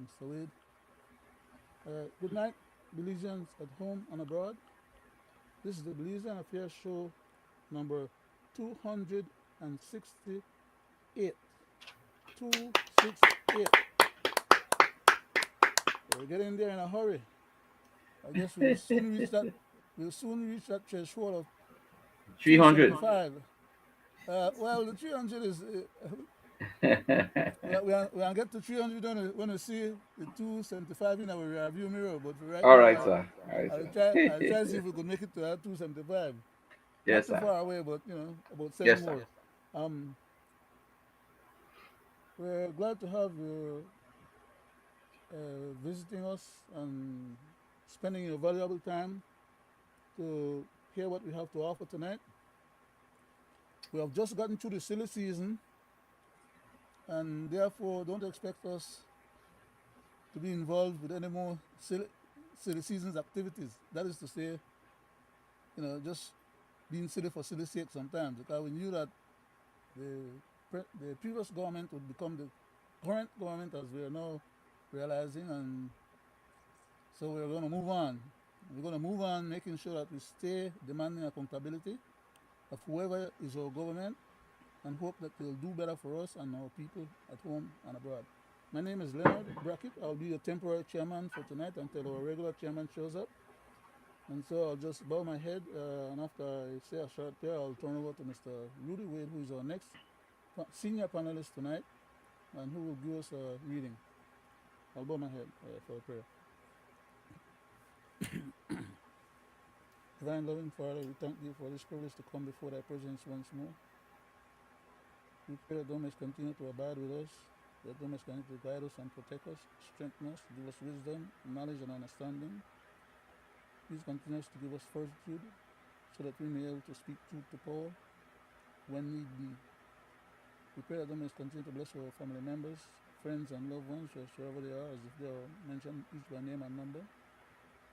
Mr. Wade. Good night, Belizeans at home and abroad. This is the Belizean Affairs Show number 268. 268. We're getting there in a hurry. I guess we'll soon reach that. We'll soon reach that threshold of 300. 275. Well, the 300 is we are get to 300 when we see the 275 in our rearview mirror. But right All now, right, sir. All right, I'll try sir. to see if we could make it to that 275. Not Yes, too sir. far away, but about seven Yes, sir. more. Um, we're glad to have you visiting us and spending your valuable time to hear what we have to offer tonight. We have just gotten through the silly season, and therefore don't expect us to be involved with any more silly season's activities. That is to say, just being silly for silly sake sometimes, because we knew that the the previous government would become the current government as we are now realizing, and so we're going to move on. We're going to move on, making sure that we stay demanding accountability of whoever is our government, and hope that they'll do better for us and our people at home and abroad. My name is Leonard Brackett. I'll be your temporary chairman for tonight until our regular chairman shows up. And so I'll just bow my head, and after I say a short prayer, I'll turn over to Mr. Roody Wade, who is our next senior panelist tonight, and who will give us a reading. I'll bow my head for a prayer. Divine loving Father, we thank you for this privilege to come before thy presence once more. We pray that thou mayest continue to abide with us, that thou mayest continue to guide us and protect us, strengthen us, give us wisdom, knowledge, and understanding. Please continue to give us fortitude so that we may be able to speak truth to power when need be. We pray that thou mayest continue to bless our family members, friends, and loved ones, wherever they are, as if they are mentioned each by name and number.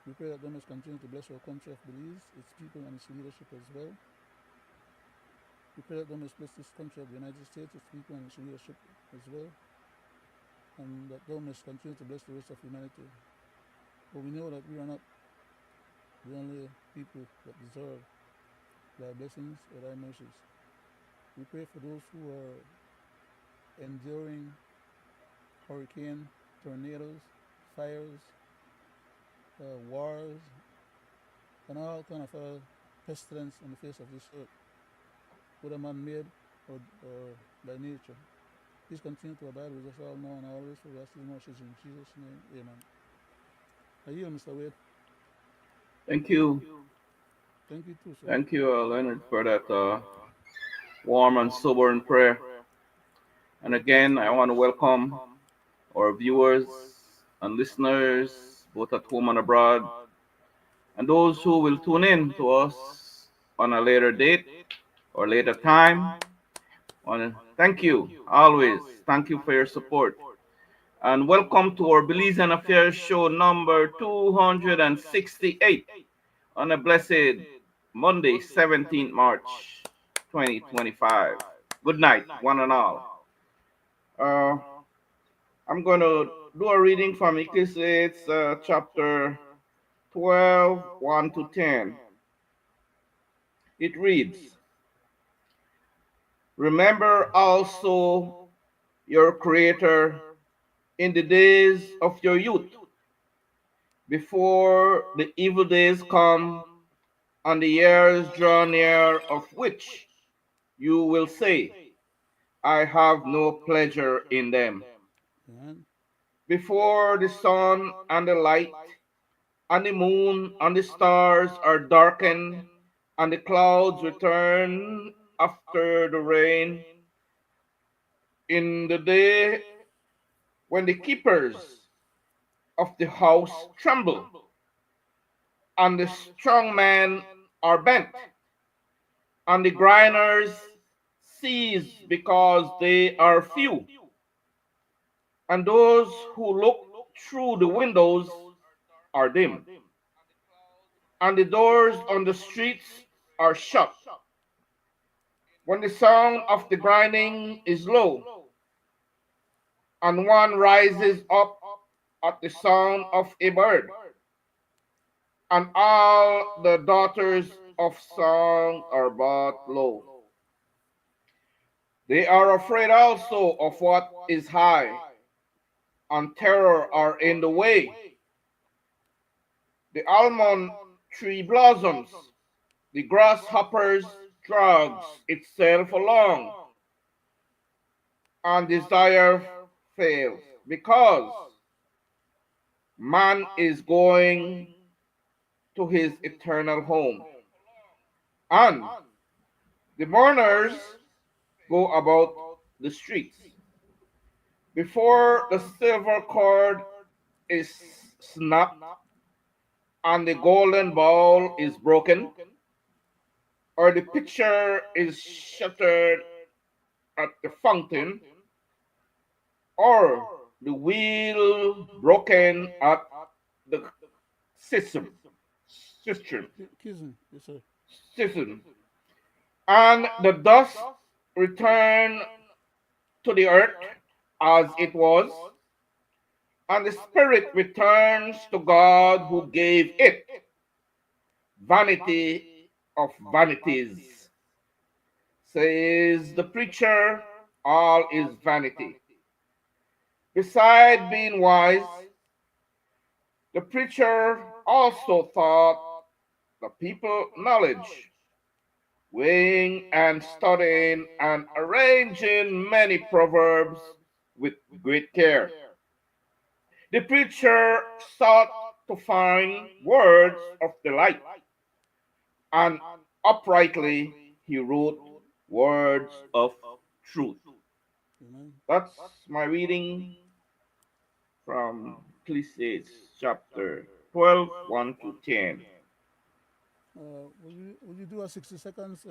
We pray that thou mayest continue to bless our country of Belize, its people, and its leadership as well. We pray that thou mayest bless this country of the United States, its people, and its leadership as well. And that thou mayest continue to bless the rest of humanity. For we know that we are not the only people that deserve thy blessings or thy mercies. We pray for those who are enduring hurricane, tornadoes, fires, wars, and all kind of pestilence on the face of this earth, whether man-made or by nature. Please continue to abide with us all now and always, for we ask these mercies in Jesus' name. Amen. I yield, Mr. Wade. Thank you. Thank you too, sir. Thank you, Leonard, for that warm and sobering prayer. And again, I want to welcome our viewers and listeners, both at home and abroad, and those who will tune in to us on a later date or later time. Thank you, always. Thank you for your support. And welcome to our Belizean Affairs show number 268 on a blessed Monday, 17th March 2025. Good night, one and all. Uh, I'm going to do a reading from Ecclesiastes chapter 12, 1 to 10. It reads, remember also your Creator in the days of your youth, before the evil days come and the years draw near, of which you will say, I have no pleasure in them. Amen. Before the sun and the light and the moon and the stars are darkened, and the clouds return after the rain, in the day when the keepers of the house tremble, and the strong men are bent, and the grinders cease because they are few, and those who look through the windows are dim, and the doors on the streets are shut. When the sound of the grinding is low, and one rises up at the sound of a bird, and all the daughters of song are brought low. They are afraid also of what is high, and terror are in the way. The almond tree blossoms, the grasshoppers drags itself along, and desire fails, because man is going to his eternal home. And the mourners go about the streets. Before the silver cord is snapped and the golden bowl is broken, or the pitcher is shattered at the fountain, or the wheel broken at the system, system, Kissing, yes, sir. system, and the dust return to the earth as it was, and the spirit returns to God who gave it. Vanity of vanities, says the preacher, all is vanity. Beside being wise, the preacher also taught the people knowledge, weighing and studying and arranging many proverbs with great care. The preacher sought to find words of delight, and uprightly he wrote words of truth. Amen. That's my reading from Ecclesiastes chapter 12, 1 to 10. Will you do a 60 seconds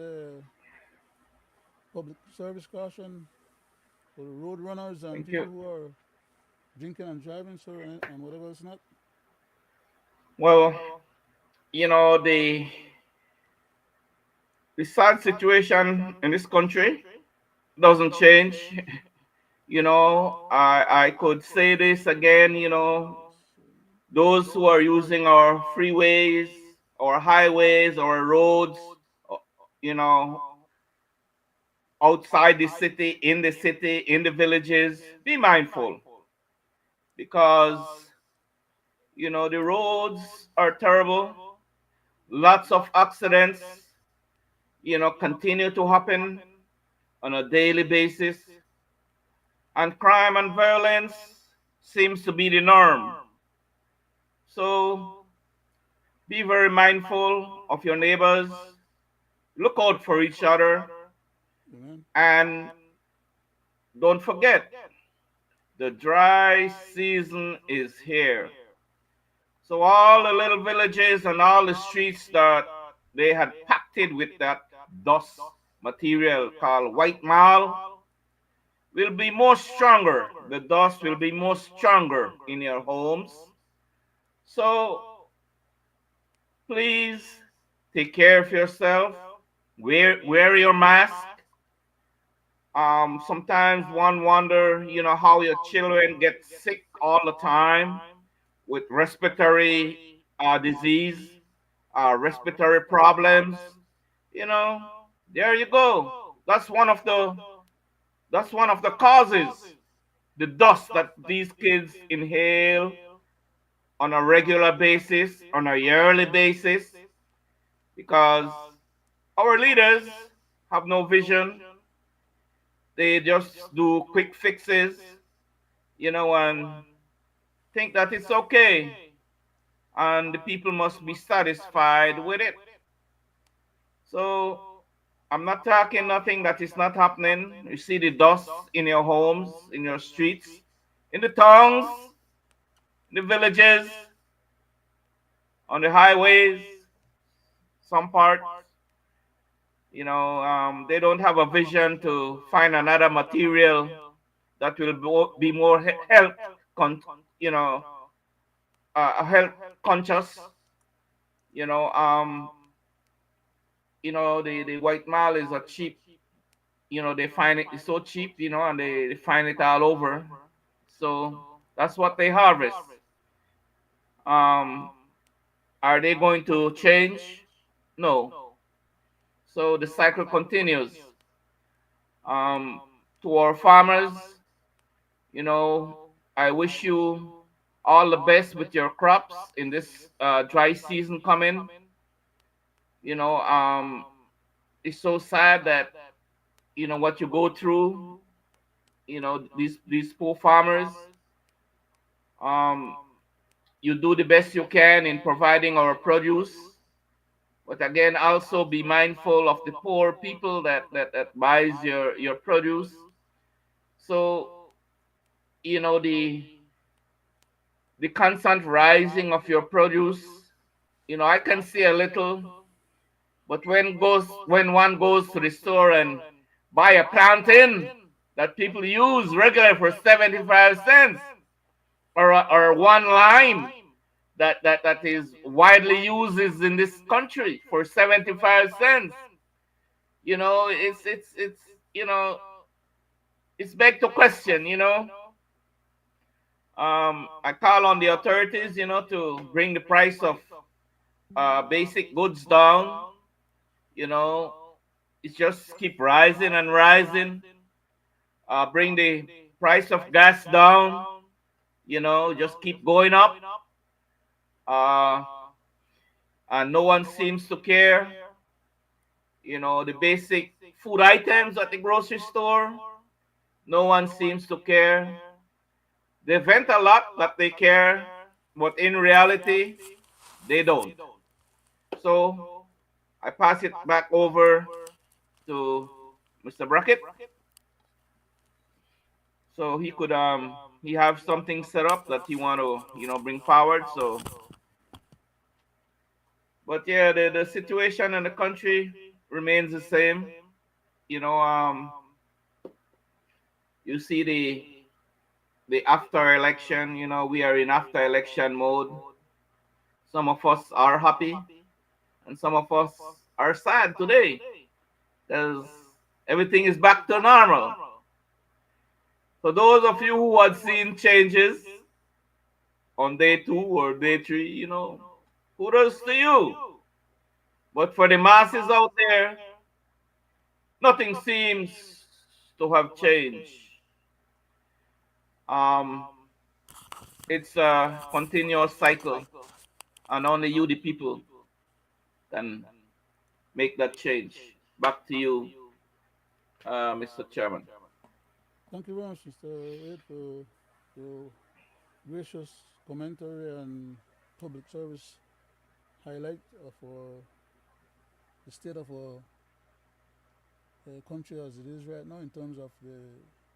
public service caution for the road runners and Thank people you. who are drinking and driving, sir, and whatever else not? Well, the sad situation in this country doesn't change. I could say this again, those who are using our freeways, our highways, our roads, uh, you know, outside the city, in the villages, be mindful, because, the roads are terrible. Lots of accidents, continue to happen on a daily basis, and crime and violence seems to be the norm. So be very mindful of your neighbors, look out for each other, Amen. and don't forget, the dry season is here. So all the little villages and all the streets that they had packed it with that dust material called white marl will be more stronger. The dust will be more stronger in your homes. So please take care of yourself. Wear your mask. Sometimes one wonder, how your children get sick all the time with respiratory disease, respiratory problems. You know, there you go. That's one of the causes. The dust that these kids inhale on a regular basis, on a yearly basis, because our leaders have no vision. They just do quick fixes, and think that it's okay, and the people must be satisfied with it. So I'm not talking nothing that is not happening. You see the dust in your homes, in your streets, in the towns, in the villages, on the highways, some parts. They don't have a vision to find another material that will be more health, con- you know, health conscious. You know, um, the white mall is a cheap. They find it so cheap. And they find it all over. So that's what they harvest. Um, are they going to change? No. So the cycle continues. Um, to our farmers, you know, I wish you all the best with your crops in this dry season coming. You know, it's so sad that what you go through. These poor farmers. Um, you do the best you can in providing our produce, but again, also be mindful of the poor people that buys your produce. So the constant rising of your produce, I can see a little, but when one goes to the store and buy a plantain that people use regularly for 75 cents, or one lime that is widely used is in this country for 75 cents. It's you know it's back to question. I call on the authorities, to bring the price of basic goods down. you know it's just keep rising and rising. Bring the price of gas down. Just keep going up. uh, and no one seems to care. The basic food items at the grocery store, no one seems to care. They vent a lot that they care, but in reality, they don't. So I pass it back over to Mr. Brackett, so he have something set up that he want to bring forward. So, but yeah, the situation in the country remains the same. You know, you see the after election. We are in after election mode. Some of us are happy, and some of us are sad today because everything is back to normal. For those of you who had seen changes on day 2 or day 3, kudos to you. But for the masses out there, nothing seems to have changed. Um, it's a continuous cycle, and only you, the people, can make that change. Back to you, Mr. Chairman. Thank you very much, Mr. Wade, for your gracious commentary and public service highlight of the state of our country as it is right now in terms of the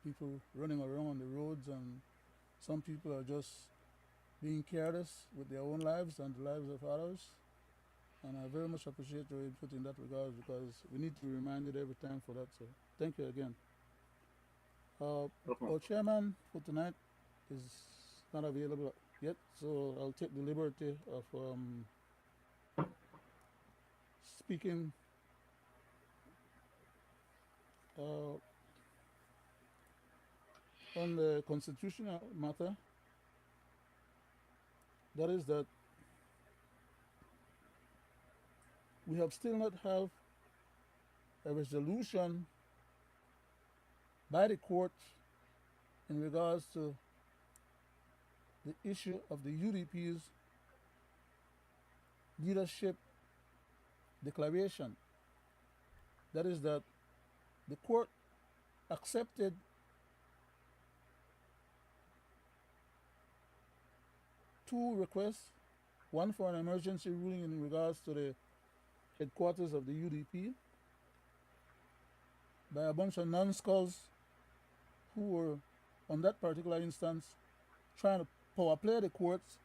people running around on the roads, and some people are just being careless with their own lives and the lives of others. And I very much appreciate your input in that regard because we need to be reminded every time for that. So thank you again. Okay. Our chairman for tonight is not available yet, so I'll take the liberty of speaking uh, on the constitutional matter. That is that we have still not have a resolution by the court in regards to the issue of the UDP's leadership declaration. That is that the court accepted two requests, one for an emergency ruling in regards to the headquarters of the UDP by a bunch of numbskulls who were, on that particular instance, trying to power play the courts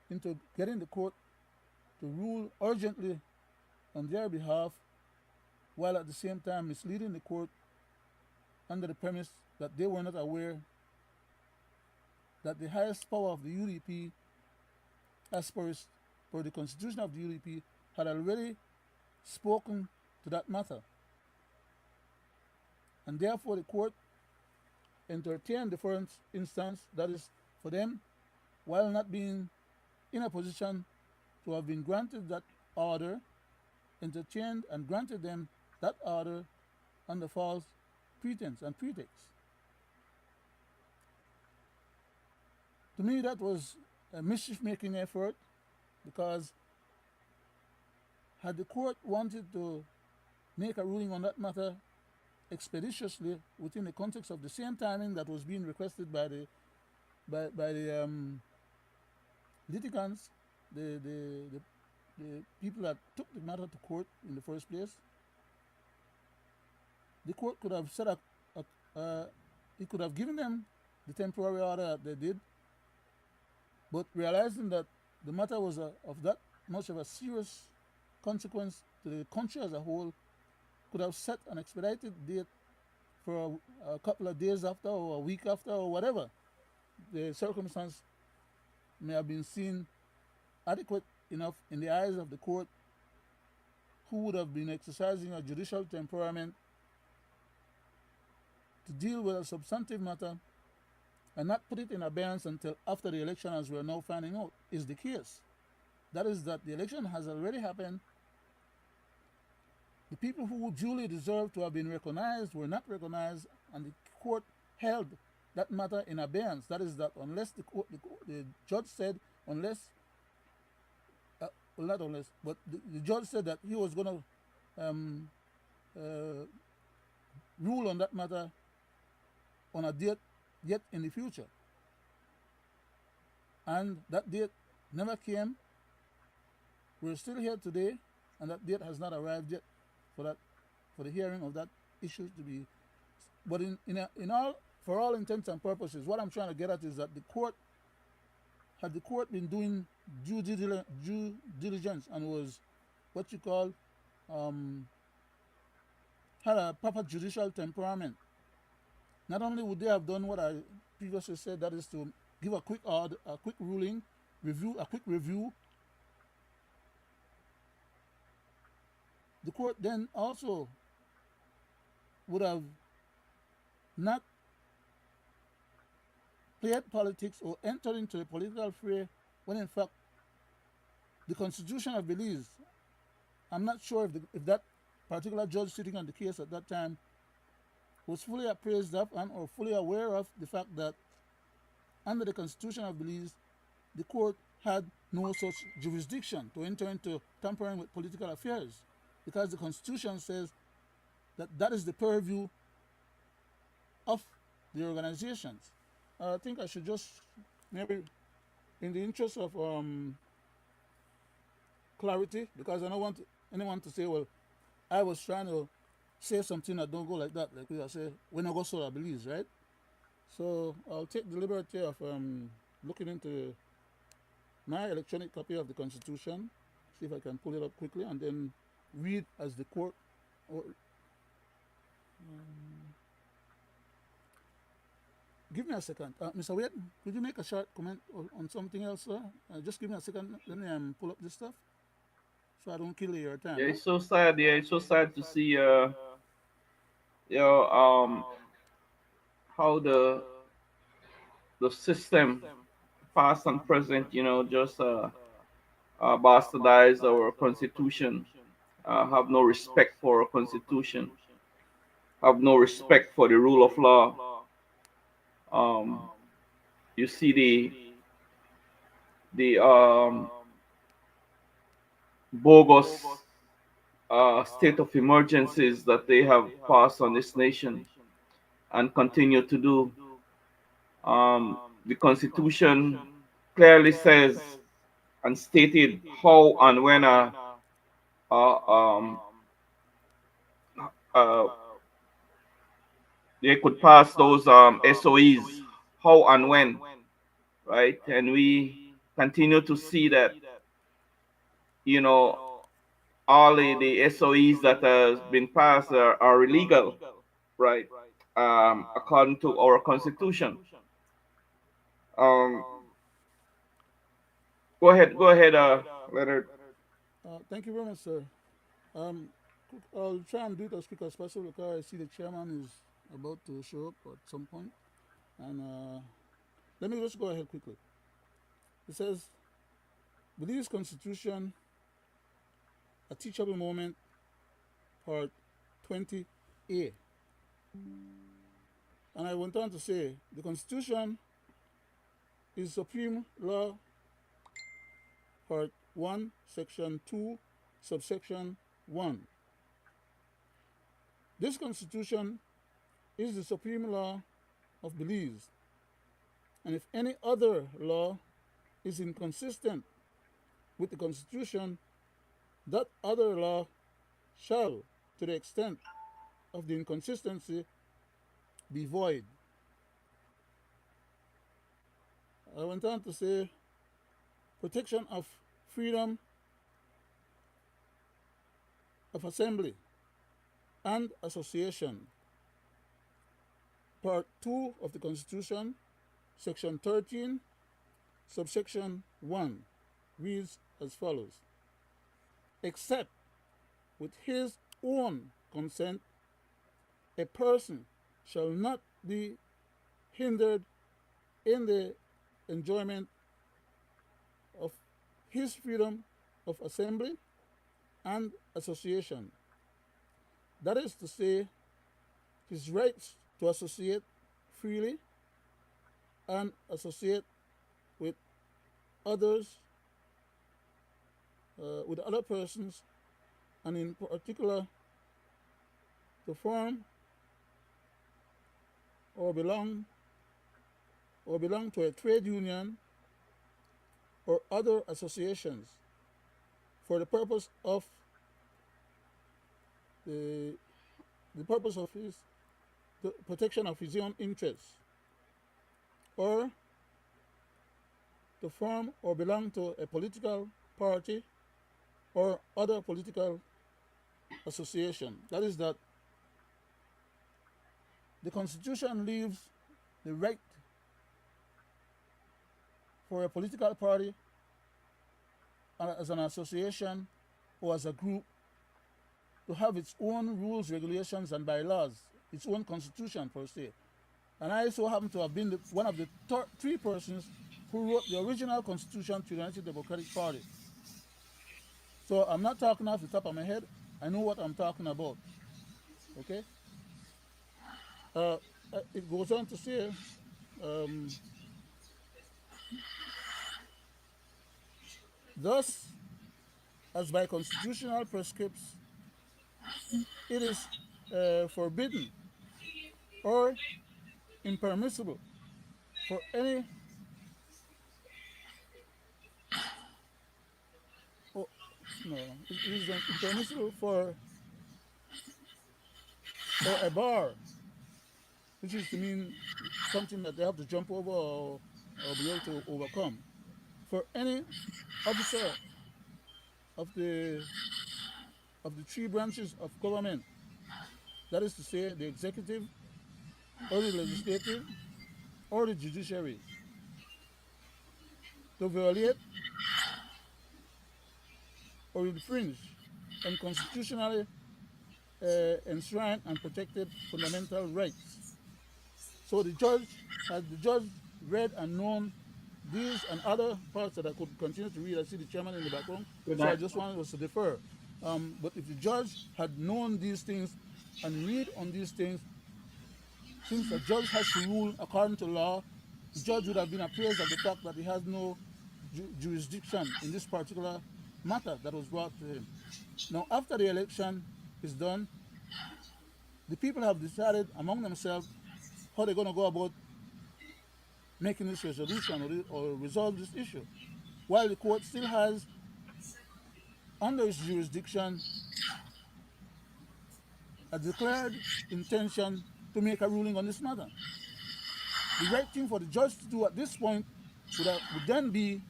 into getting the court to rule urgently on their behalf, while at the same time misleading the court under the premise that they were not aware that the highest power of the UDP, as per the constitution of the UDP, had already spoken to that matter. And therefore, the court entertained the first instance, that is, for them, while not being in a position to have been granted that order, entertained and granted them that order under false pretense and pretext. To me, that was a mischief making effort because had the court wanted to make a ruling on that matter expeditiously within the context of the same timing that was being requested by the litigants, the, the, the, the people that took the matter to court in the first place, the court could have set up, it could have given them the temporary order that they did, but realizing that the matter was of that much of a serious consequence to the country as a whole, could have set an expedited date for a couple of days after or a week after or whatever the circumstance may have been seen adequate enough in the eyes of the court, who would have been exercising a judicial temperament to deal with a substantive matter and not put it in abeyance until after the election, as we are now finding out is the case. That is, that the election has already happened. The people who duly deserved to have been recognized were not recognized, and the court held that matter in abeyance. That is, that unless the judge said, unless, well, not unless, but the judge said that he was going to uh, rule on that matter on a date yet in the future. And that date never came. We're still here today, and that date has not arrived yet for the hearing of that issue to be. But in all, for all intents and purposes, what I'm trying to get at is that the court, had the court been doing due diligence and was what you call had a proper judicial temperament, not only would they have done what I previously said, that is to give a quick order, a quick ruling, a quick review. The court then also would have not played politics or entered into the political fray when in fact the Constitution of Belize, I'm not sure if that particular judge sitting on the case at that time was fully appraised of and or fully aware of the fact that under the Constitution of Belize, the court had no such jurisdiction to enter into tampering with political affairs, because the Constitution says that that is the purview of the organizations. I think I should just maybe, in the interest of clarity, because I don't want anyone to say, well, I was trying to say something that don't go like that. Like we say, when I go so I believe, right? So I'll take the liberty of looking into my electronic copy of the Constitution, see if I can pull it up quickly, and then read as the court. Or, give me a second. Mr. Wade, could you make a short comment on something else, sir? Just give me a second. Let me pull up this stuff so I don't kill your time. Yeah, Huh? it's so sad. Yeah, it's so sad to see you know how the system, past and present, just bastardize our constitution, have no respect for our constitution, have no respect for the rule of law. Um, you see the bogus state of emergencies that they have passed on this nation and continue to do. The Constitution clearly says and stated how and when uh, um, uh, they could pass those SOEs, how and when, right? And we continue to see that, you know, all the SOEs that has been passed are illegal, right? According to our constitution. Um, go ahead, Leonard. Thank you very much, sir. Um, I'll try and do it as quick as possible because I see the chairman is about to show up at some point. And let me just go ahead quickly. It says Belize Constitution, a teachable moment, part 20A. And I went on to say the Constitution is supreme law, part 1, section 2, subsection 1. This Constitution is the supreme law of Belize, and if any other law is inconsistent with the Constitution, that other law shall, to the extent of the inconsistency, be void. I went on to say protection of freedom of assembly and association. Part 2 of the Constitution, Section 13, subsection 1, reads as follows: except with his own consent, a person shall not be hindered in the enjoyment of his freedom of assembly and association. That is to say, his rights to associate freely and associate with others, with other persons, and in particular to form or belong to a trade union or other associations for the purpose of the, the purpose of his the protection of his own interests, or to form or belong to a political party or other political association. That is, that the Constitution leaves the right for a political party as an association or as a group to have its own rules, regulations, and bylaws, its own constitution per se. And I so happen to have been one of the three persons who wrote the original constitution to the United Democratic Party. So I'm not talking off the top of my head. I know what I'm talking about. Okay? Uh, it goes on to say, um, thus, as by constitutional prescripts, it is forbidden or impermissible for any oh, no, it is impermissible for or a bar, which is to mean something that they have to jump over or be able to overcome, for any officer of the three branches of government, that is to say, the executive, or the legislative, or the judiciary, to violate or infringe on constitutionally enshrined and protected fundamental rights. So had the judge read and known these and other parts that I could continue to read, I see the chairman in the background, Good so I night. just wanted us to defer. But if the judge had known these things and read on these things, since a judge has to rule according to law, the judge would have been apprised of the fact that he has no jurisdiction in this particular matter that was brought to him. Now, after the election is done, the people have decided among themselves how they're going to go about making this resolution or resolve this issue, while the court still has under its jurisdiction a declared intention to make a ruling on this matter. The right thing for the judge to do at this point would then be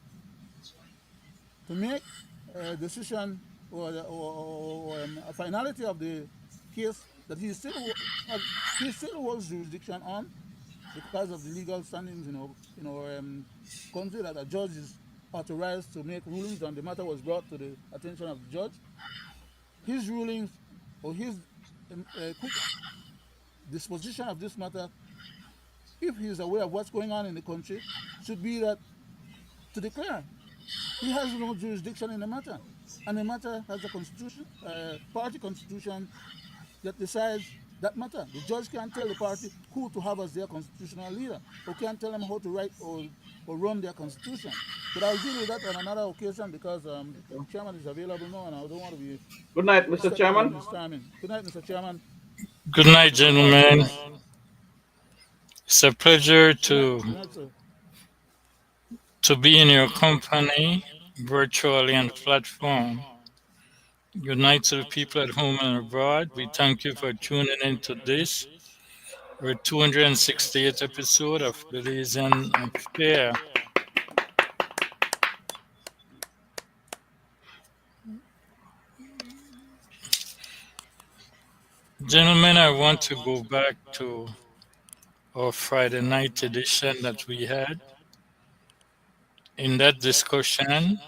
to make a decision or a finality of the case that he still holds jurisdiction on because of the legal standings in our country, that a judge is authorized to make rulings and the matter was brought to the attention of the judge. His rulings or his quick disposition of this matter, if he is aware of what's going on in the country, should be that to declare He has no jurisdiction in the matter, and the matter has a constitution, party constitution that decides that matter. The judge can't tell the party who to have as their constitutional leader, or can't tell them how to write or run their constitution. But I'll deal with that on another occasion because the chairman is available now, and I don't want to be Good night, Mr. stepping on Chairman. his timing. Good night, Mr. Chairman. Good night, Good night, gentlemen. sir. It's a pleasure Good night. to Good night, sir. to be in your company virtually on the platform. Good night to the people at home and abroad. We thank you for tuning into this, our 268th episode of Belizean Affair. Gentlemen, I want to go back to our Friday night edition that we had. In that discussion,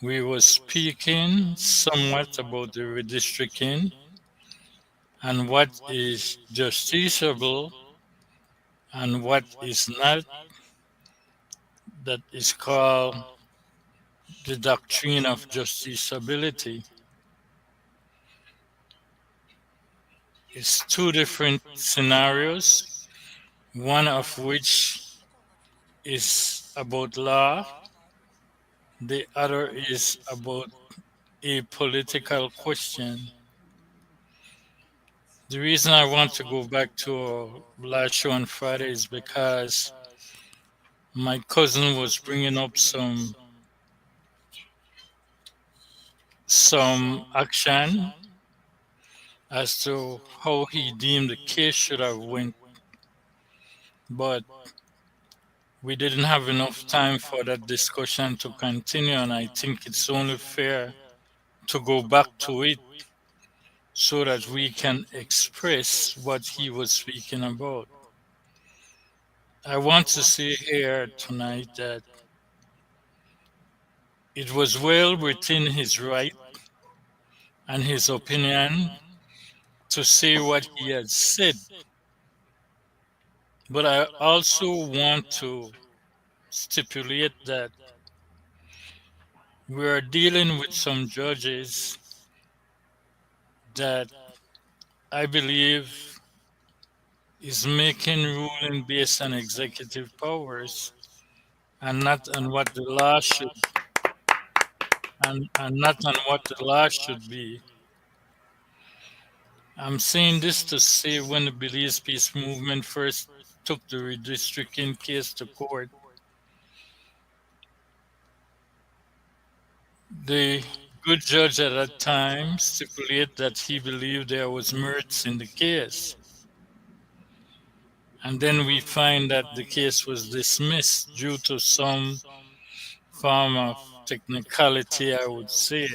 we were speaking somewhat about the redistricting and what is justiciable and what is not, that is called the doctrine of justiciability. It's two different scenarios, one of which is about law, the other is about a political question. The reason I want to go back to our last show on Friday is because my cousin was bringing up some action as to how he deemed the case should have went, but we didn't have enough time for that discussion to continue, and I think it's only fair to go back to it so that we can express what he was speaking about. I want to say here tonight that it was well within his right and his opinion to say what he had said, but I also want to stipulate that we are dealing with some judges that I believe is making ruling based on executive powers and not on what the law should and not on what the law should be. I'm saying this to say when the Belize Peace Movement first took the redistricting case to court, the good judge at that time stipulated that he believed there was merits in the case. And then we find that the case was dismissed due to some form of technicality, I would say.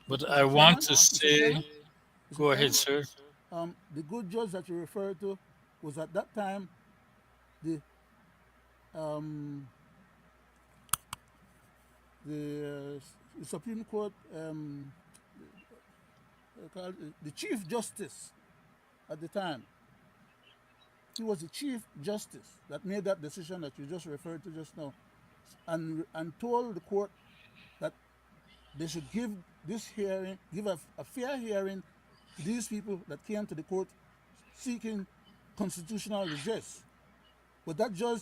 But I Mr. want Chairman, to Mr. say, Chairman, Mr. go ahead, Chairman, sir. the good judge that you referred to was at that time the um, the Supreme Court called the Chief Justice at the time. He was the Chief Justice that made that decision that you just referred to just now, and told the court that they should give this hearing, give a fair hearing to these people that came to the court seeking constitutional redress. But that judge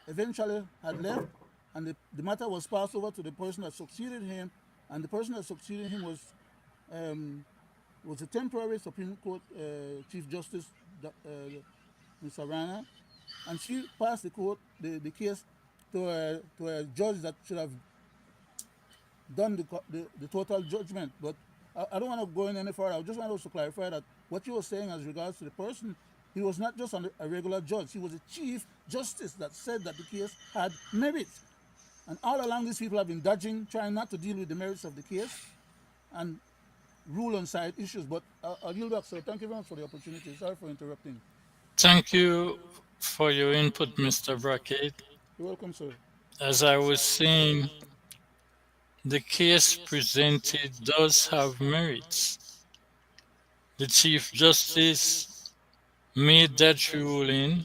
eventually had left, and the matter was passed over to the person that succeeded him, and the person that succeeded him was a temporary Supreme Court Chief Justice, Ms. Arana, and she passed the case to a judge that should have done the total judgment. But I don't want to go in any further. I just want to clarify that what you were saying as regards to the person, he was not just a regular judge. He was a chief justice that said that the case had merit. And all along, these people have been dodging, trying not to deal with the merits of the case and rule on side issues. But I'll yield back, sir. Thank you very much for the opportunity. Sorry for interrupting. Thank you for your input, Mr. Brackett. You're welcome, sir. As I was saying, the case presented does have merits. The Chief Justice made that ruling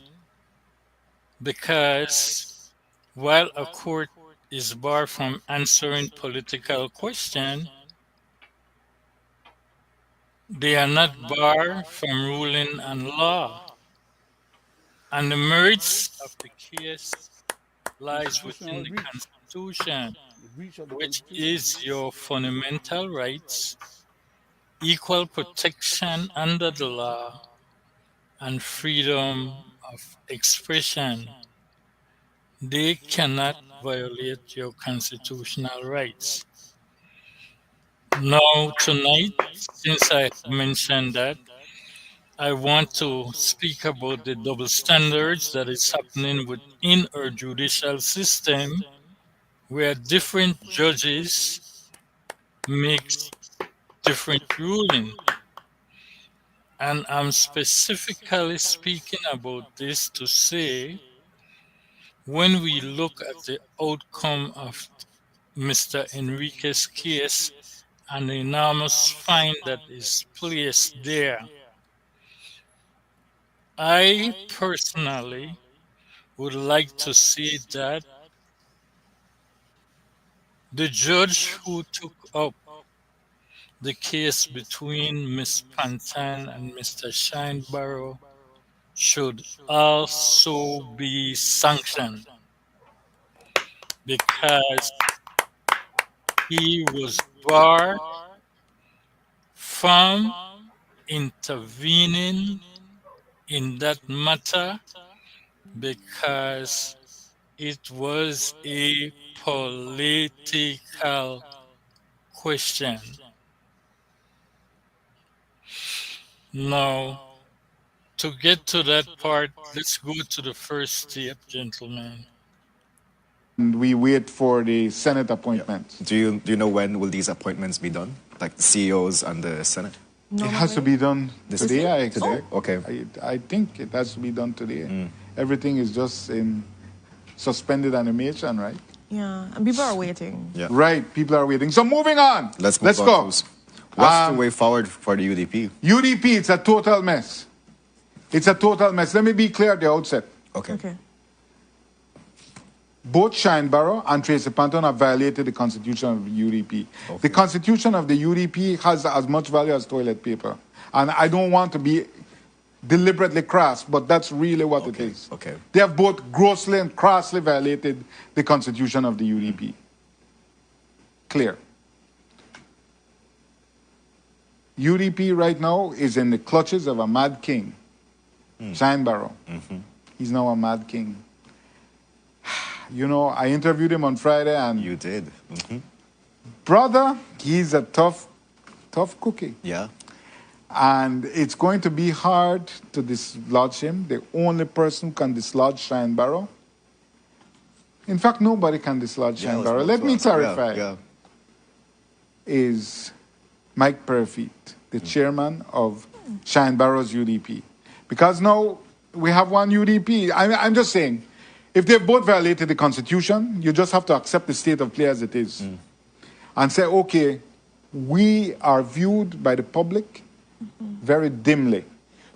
because while a court is barred from answering political questions, they are not barred from ruling on law. And the merits of the case lies within Constitutional the breach. Constitution, The breach of the which Constitution. is your fundamental rights, equal protection under the law, and freedom of expression. They cannot violate your constitutional rights. Now, tonight, since I have mentioned that, I want to speak about the double standards that is happening within our judicial system, where different judges make different ruling. And I'm specifically speaking about this to say when we look at the outcome of Mr. Enrique's case and the enormous fine that is placed there, I personally would like to see that the judge who took up the case between Miss Pantan and Mr. Shinebarrow should also be sanctioned because he was barred from intervening in that matter because it was a political question. Now, to get to that part, let's go to the first step, gentlemen. And we wait for the Senate appointments. Do you know when will these appointments be done? Like the CEOs and the Senate? It has to be done today, I expect. Today? Okay. I think it has to be done today. Everything is just in suspended animation, right? Yeah, and people are waiting. Yeah. Right, people are waiting. So moving on. Let's go. on, What's the way forward for the UDP? UDP, it's a total mess. It's a total mess. Let me be clear at the outset. Okay. Both Shinebarrow and Tracy Panton have violated the constitution of the UDP. Okay. The constitution of the UDP has as much value as toilet paper. And I don't want to be deliberately crass, but that's really what it is. Okay. They have both grossly and crassly violated the constitution of the UDP. Clear. UDP right now is in the clutches of a mad king, Shinebarrow. He's now a mad king. You know, I interviewed him on Friday, and You did. brother, he's a tough cookie. Yeah. And it's going to be hard to dislodge him. The only person who can dislodge Shinebarrow, in fact, nobody can dislodge Shinebarrow. Let me clarify. Yeah. Is Mike Perfeet, the chairman of Shinebarrow's UDP. Because now we have one UDP. I'm just saying, if they both violated the Constitution, you just have to accept the state of play as it is. And say, okay, we are viewed by the public very dimly.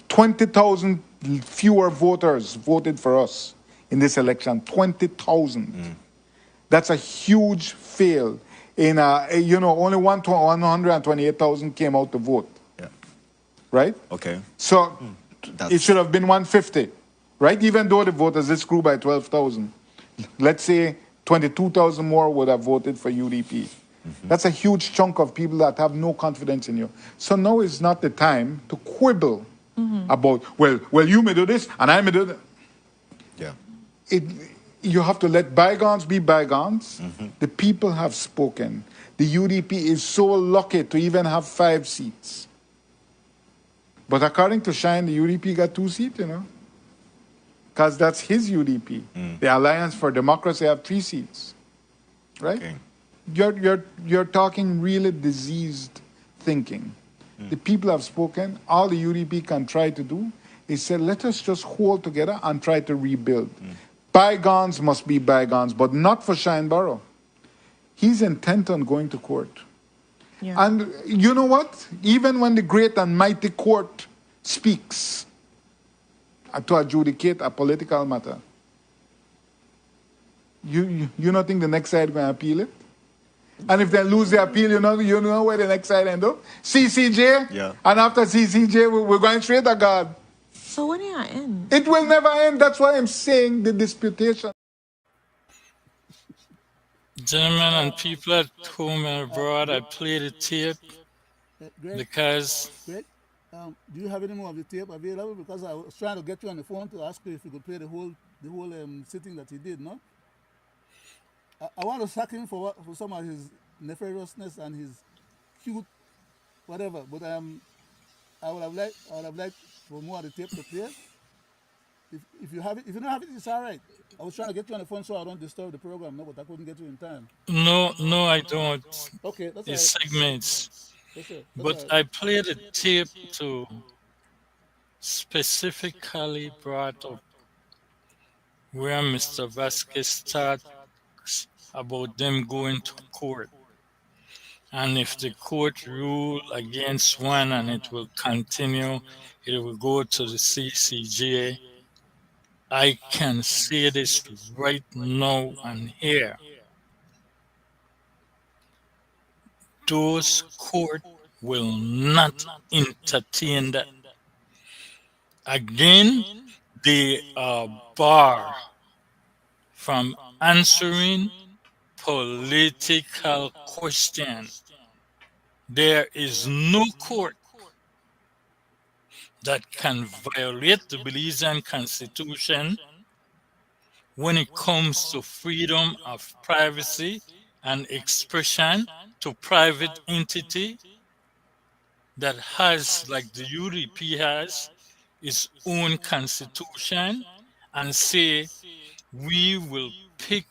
20,000 fewer voters voted for us in this election. 20,000. That's a huge fail. In only 128,000 came out to vote. Yeah. Right? Okay. So it should have been 150. Right? Even though the voters did grew by 12,000. Let's say 22,000 more would have voted for UDP. That's a huge chunk of people that have no confidence in you. So now is not the time to quibble about, well, you may do this and I may do that. Yeah. You have to let bygones be bygones. The people have spoken. The UDP is so lucky to even have 5 seats. But according to Shine, the UDP got 2 seats, because that's his UDP. The Alliance for Democracy have 3 seats, right? Okay. You're talking really diseased thinking. The people have spoken. All the UDP can try to do is say, let us just hold together and try to rebuild. Bygones must be bygones, but not for Shinebarrow. He's intent on going to court. Yeah. And you know what? Even when the great and mighty court speaks to adjudicate a political matter, You don't think the next side gonna appeal it? And if they lose the appeal, you know where the next side end up? CCJ? Yeah. And after CCJ, we're going straight to God. So when it end? It will never end. That's why I'm saying the disputation. Gentlemen and people at home and abroad, I play the tape Greg, because Greg, do you have any more of the tape available? Because I was trying to get you on the phone to ask you if you could play the whole sitting that he did. No, I want to sack him for some of his nefariousness and his cute whatever. But I would have liked for more of the tape to play. If you have it, if you don't have it, it's all right. I was trying to get you on the phone so I don't disturb the program. No, but I couldn't get you in time. no, I don't. Okay, that's all It's right. segments. Yes, sir. That's all But right. I play the tape to specifically brought up where Mr. Vasquez talks about them going to court. And if the court rule against one and it will continue, it will go to the CCJ. I can say this right now and here. Those court will not entertain that. Again, they are barred from answering political question. There is no court that can violate the Belizean Constitution when it comes to freedom of privacy and expression to private entity that has, like the UDP has, its own constitution and say we will pick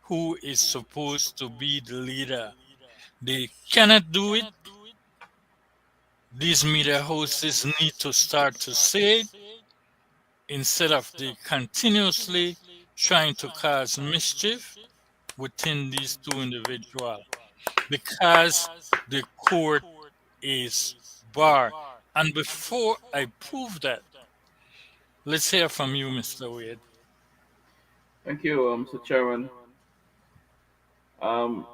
who is supposed to be the leader. They cannot do it. These media hosts need to start to say it instead of they continuously trying to cause mischief within these two individuals because the court is barred. And before I prove that, let's hear from you, Mr. Wade. Thank you, Mr. Chairman. Um,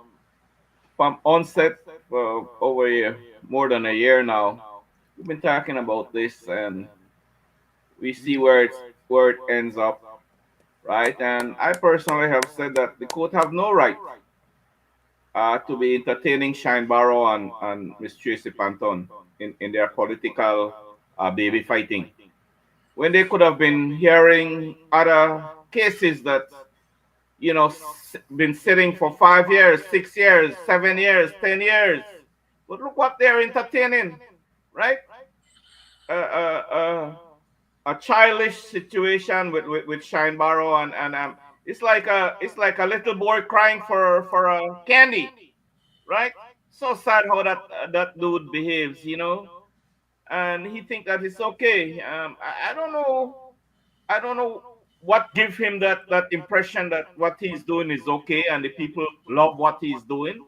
from onset for over more than a year now, we've been talking about this, and we see where it ends up, right? And I personally have said that the court have no right to be entertaining Shine Barrow and Miss Tracy Panton in their political baby fighting, when they could have been hearing other cases that been sitting for 5 years, 6 years, 7 years, 10 years. But look what they're entertaining, right? A childish situation with Shine Barrow and it's like a little boy crying for candy, right? So sad how that dude behaves. And he think that it's okay. I don't know. I don't know what give him that impression that what he's doing is okay and the people love what he's doing.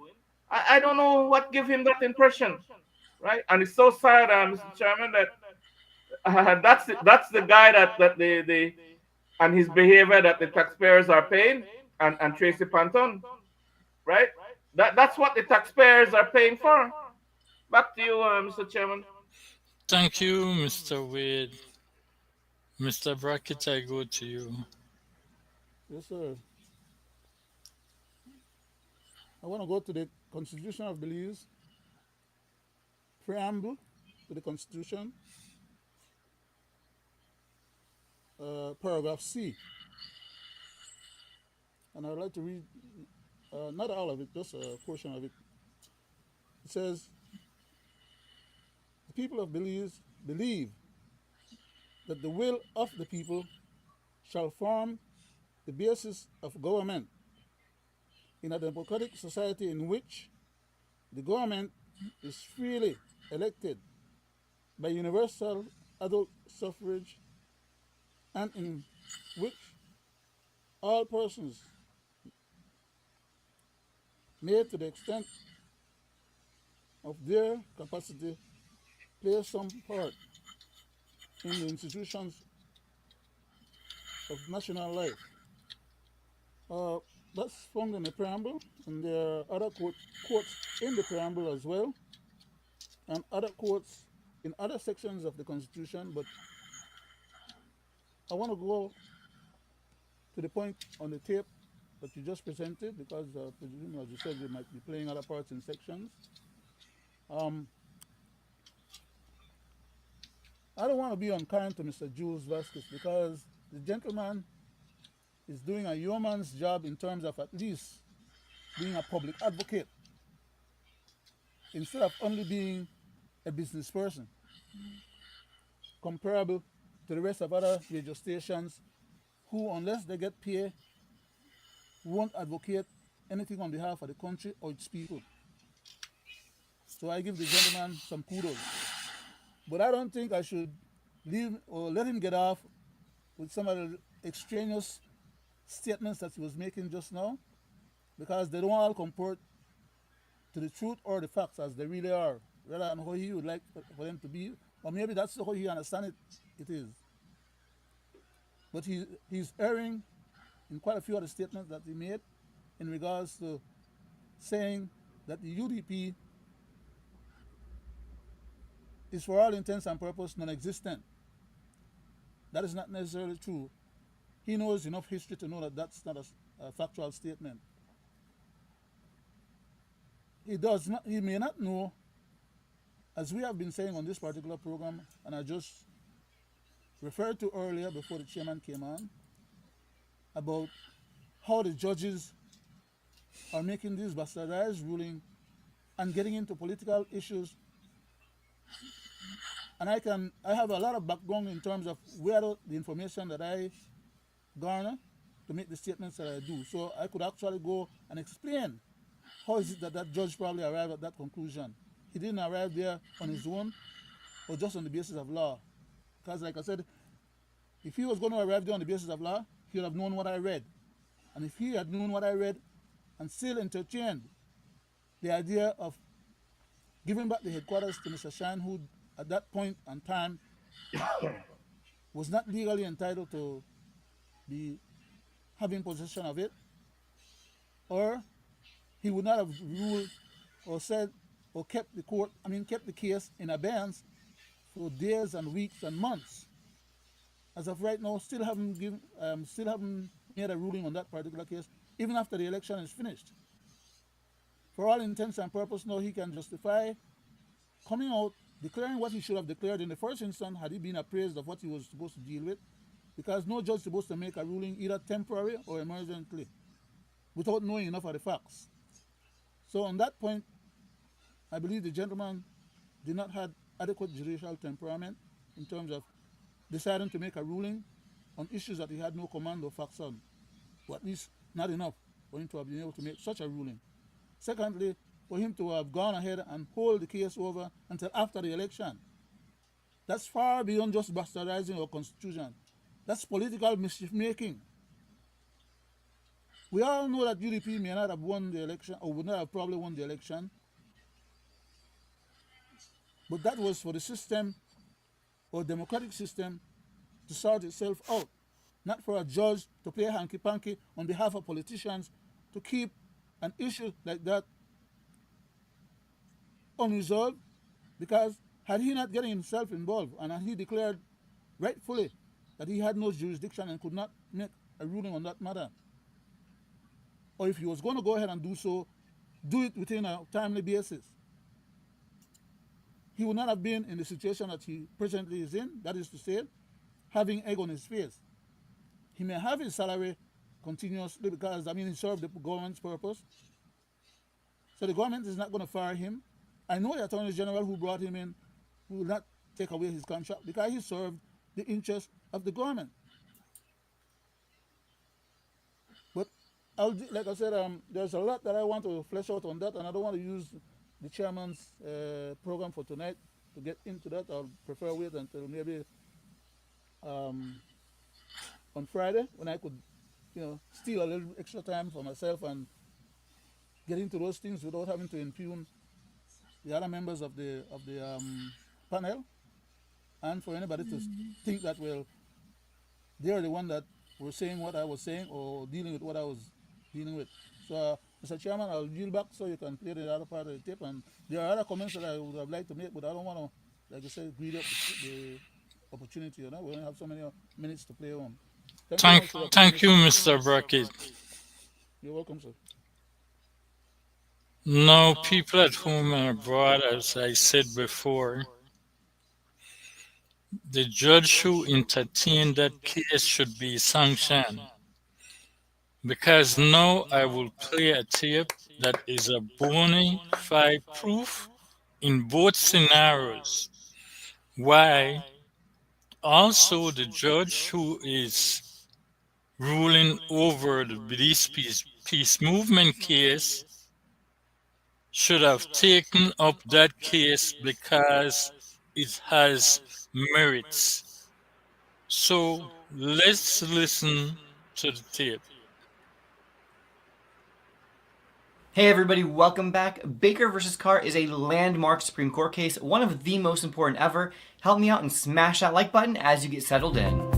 I don't know what give him that impression, right? And it's so sad, Mr. Chairman, that that's the guy that the and his behavior that the taxpayers are paying, and Tracy Panton, right? That's what the taxpayers are paying for. Back to you, Mr. Chairman. Thank you, Mr. Wade. Mr. Brackett, I go to you. Yes, sir. I want to go to the Constitution of Belize, preamble to the Constitution, paragraph C. And I'd like to read not all of it, just a portion of it. It says, the people of Belize believe that the will of the people shall form the basis of government in a democratic society in which the government is freely elected by universal adult suffrage and in which all persons may, to the extent of their capacity, play some part in the institutions of national life. That's found in the preamble, and there are other quotes in the preamble as well, and other quotes in other sections of the Constitution. But I want to go to the point on the tape that you just presented because, as you said, we might be playing other parts in sections. Um, I don't want to be unkind to Mr. Jules Vasquez because the gentleman is doing a yeoman's job in terms of at least being a public advocate instead of only being a business person, comparable to the rest of other radio stations who, unless they get paid, won't advocate anything on behalf of the country or its people. So I give the gentleman some kudos. But I don't think I should leave or let him get off with some of the extraneous statements that he was making just now because they don't all comport to the truth or the facts as they really are, rather than how he would like for them to be. Or maybe that's how he understands it is. But he's erring in quite a few of the statements that he made in regards to saying that the UDP is for all intents and purposes non-existent. That is not necessarily true. He knows enough history to know that that's not a factual statement. He may not know, as we have been saying on this particular program, and I just referred to earlier before the chairman came on, about how the judges are making these bastardized ruling and getting into political issues. And I have a lot of background in terms of where the information that I garner to make the statements that I do. So I could actually go and explain how is it that that judge probably arrived at that conclusion. He didn't arrive there on his own or just on the basis of law. Because like I said, if he was going to arrive there on the basis of law, he would have known what I read. And if he had known what I read and still entertained the idea of giving back the headquarters to Mr. Shine, who at that point and time was not legally entitled to be having possession of it, or he would not have ruled or said or kept the case in abeyance for days and weeks and months. As of right now, still haven't made a ruling on that particular case, even after the election is finished. For all intents and purposes, now he can justify coming out, declaring what he should have declared in the first instance had he been appraised of what he was supposed to deal with, because no judge is supposed to make a ruling either temporary or emergently without knowing enough of the facts. So on that point, I believe the gentleman did not have adequate judicial temperament in terms of deciding to make a ruling on issues that he had no command or facts on, or at least not enough for him to have been able to make such a ruling. Secondly, for him to have gone ahead and hold the case over until after the election. That's far beyond just bastardizing our constitution. That's political mischief making. We all know that UDP may not have won the election or would not have probably won the election, but that was for the system or democratic system to sort itself out, not for a judge to play hanky-panky on behalf of politicians to keep an issue like that unresolved, because had he not getting himself involved and had he declared rightfully that he had no jurisdiction and could not make a ruling on that matter, or if he was going to go ahead and do so, do it within a timely basis, he would not have been in the situation that he presently is in, that is to say, having egg on his face. He may have his salary continuously because, he served the government's purpose. So the government is not going to fire him. I know the Attorney General who brought him in will not take away his contract because he served the interest of the government. But like I said, there's a lot that I want to flesh out on that, and I don't want to use the chairman's program for tonight to get into that. I'll prefer wait until maybe on Friday when I could, steal a little extra time for myself and get into those things without having to impugn the other members of the panel, and for anybody to think that, well, they're the one that were saying what I was saying or dealing with what I was dealing with. So, Mr. Chairman, I'll yield back so you can play the other part of the tape. And there are other comments that I would have liked to make, but I don't want to, like I said, greed up the opportunity. You know, we only have so many minutes to play on. Thank you very Thank, much for the thank opportunity. you, Mr. Brackett. You're welcome, sir. Now, people at home and abroad, as I said before, the judge who entertained that case should be sanctioned. Because now I will play a tape that is a bona fide proof in both scenarios. Why also the judge who is ruling over the Belize peace movement case should have taken up that case because it has merits. So let's listen to the tape. Hey everybody, welcome back. Baker versus Carr is a landmark Supreme Court case, one of the most important ever. Help me out and smash that like button as you get settled in.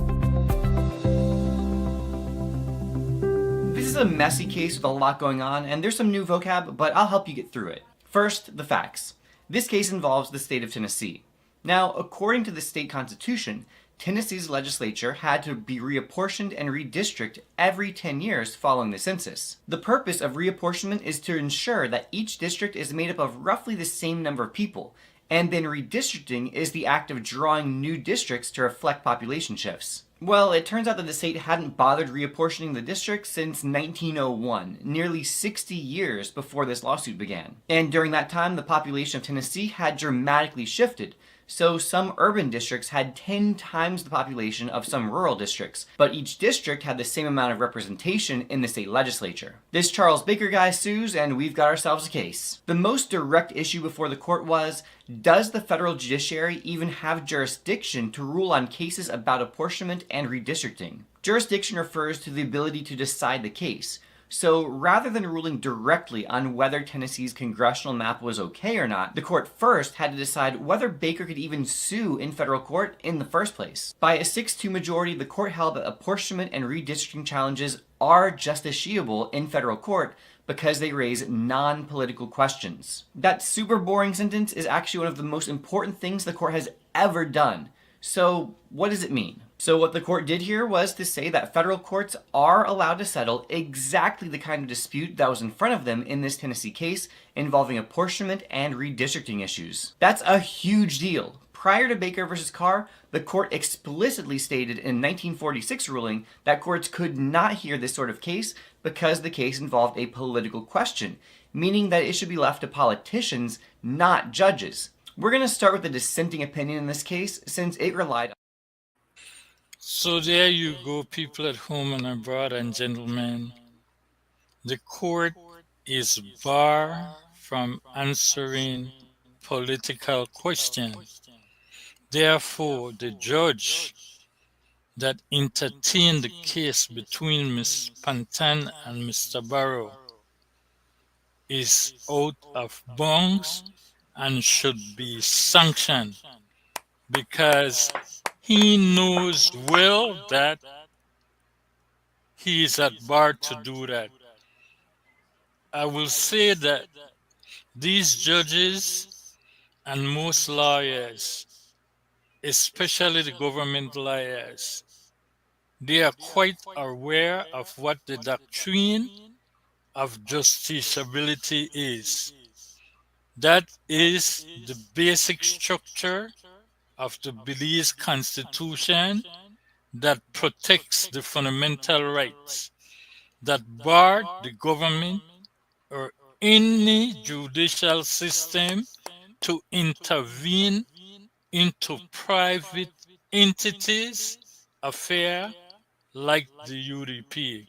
This is a messy case with a lot going on, and there's some new vocab, but I'll help you get through it. First, the facts. This case involves the state of Tennessee. Now, according to the state constitution, Tennessee's legislature had to be reapportioned and redistricted every 10 years following the census. The purpose of reapportionment is to ensure that each district is made up of roughly the same number of people, and then redistricting is the act of drawing new districts to reflect population shifts. Well, it turns out that the state hadn't bothered reapportioning the districts since 1901, nearly 60 years before this lawsuit began. And during that time, the population of Tennessee had dramatically shifted. So some urban districts had 10 times the population of some rural districts, but each district had the same amount of representation in the state legislature. This Charles Baker guy sues, and we've got ourselves a case. The most direct issue before the court was, does the federal judiciary even have jurisdiction to rule on cases about apportionment and redistricting? Jurisdiction refers to the ability to decide the case. So rather than ruling directly on whether Tennessee's congressional map was okay or not, the court first had to decide whether Baker could even sue in federal court in the first place. By a 6-2 majority, the court held that apportionment and redistricting challenges are justiciable in federal court because they raise non-political questions. That super boring sentence is actually one of the most important things the court has ever done. So what does it mean? So what the court did here was to say that federal courts are allowed to settle exactly the kind of dispute that was in front of them in this Tennessee case involving apportionment and redistricting issues. That's a huge deal. Prior to Baker versus Carr, the court explicitly stated in 1946 ruling that courts could not hear this sort of case because the case involved a political question, meaning that it should be left to politicians, not judges. We're going to start with the dissenting opinion in this case since it relied on. So there you go, people at home and abroad, and gentlemen. The court is barred from answering political questions. Therefore, the judge that entertained the case between Ms. Pantan and Mr. Barrow is out of bounds and should be sanctioned because he knows well that he is at bar to do that. I will say that these judges and most lawyers, especially the government lawyers, they are quite aware of what the doctrine of justiciability is. That is the basic structure of the Belize Constitution that protects the fundamental rights, that bar the government or any judicial system to intervene into private entities' affairs like the UDP.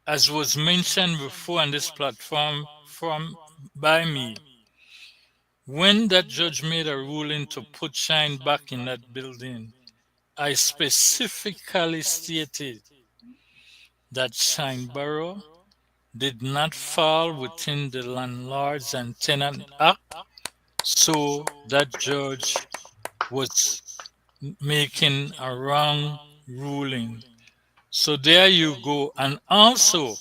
As was mentioned before on this platform by me, when that judge made a ruling to put Shine back in that building, I specifically stated that Shine Borough did not fall within the Landlords and Tenant Act, so that judge was making a wrong ruling. So there you go. And also,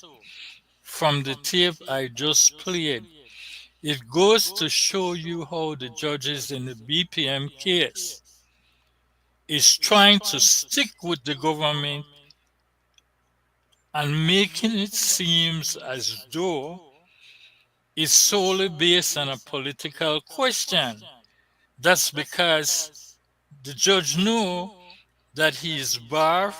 from the tape I just played. It goes to show you how the judges in the BPM case is trying to stick with the government and making it seem as though it's solely based on a political question. That's because the judge knew that he is barred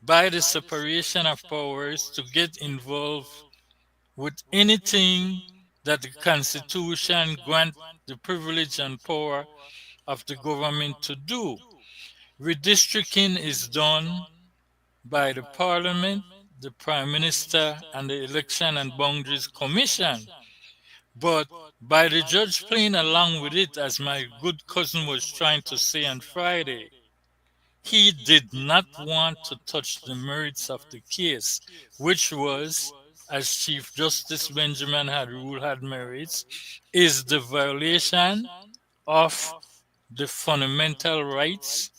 by the separation of powers to get involved with anything that the Constitution grant the privilege and power of the government to do. Redistricting is done by the Parliament, the Prime Minister, and the Election and Boundaries Commission. But by the judge playing along with it, as my good cousin was trying to say on Friday, he did not want to touch the merits of the case, which was, as Chief Justice Benjamin had ruled had merits, is the violation of the fundamental rights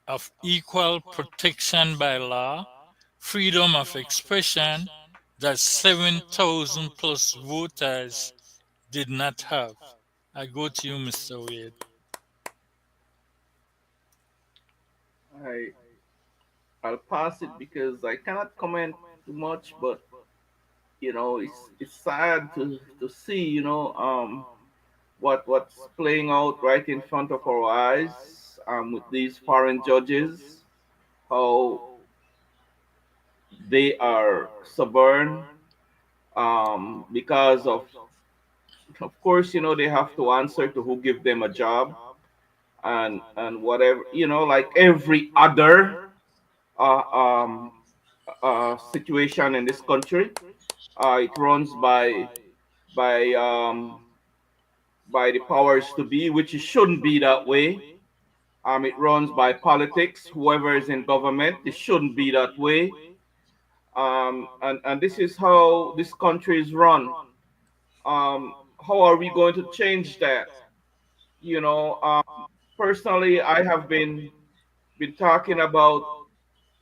of equal protection by law, freedom of expression that 7,000 plus voters did not have. I go to you, Mr. Wade. I I'll pass it because I cannot comment too much, but it's sad to see what's playing out right in front of our eyes with these foreign judges, how they are stubborn because of course they have to answer to who give them a job and whatever like every other uh, um, situation in this country. It runs by by the powers to be, which it shouldn't be that way. It runs by politics. Whoever is in government, it shouldn't be that way. And this is how this country is run. How are we going to change that? You know, personally, I have been talking about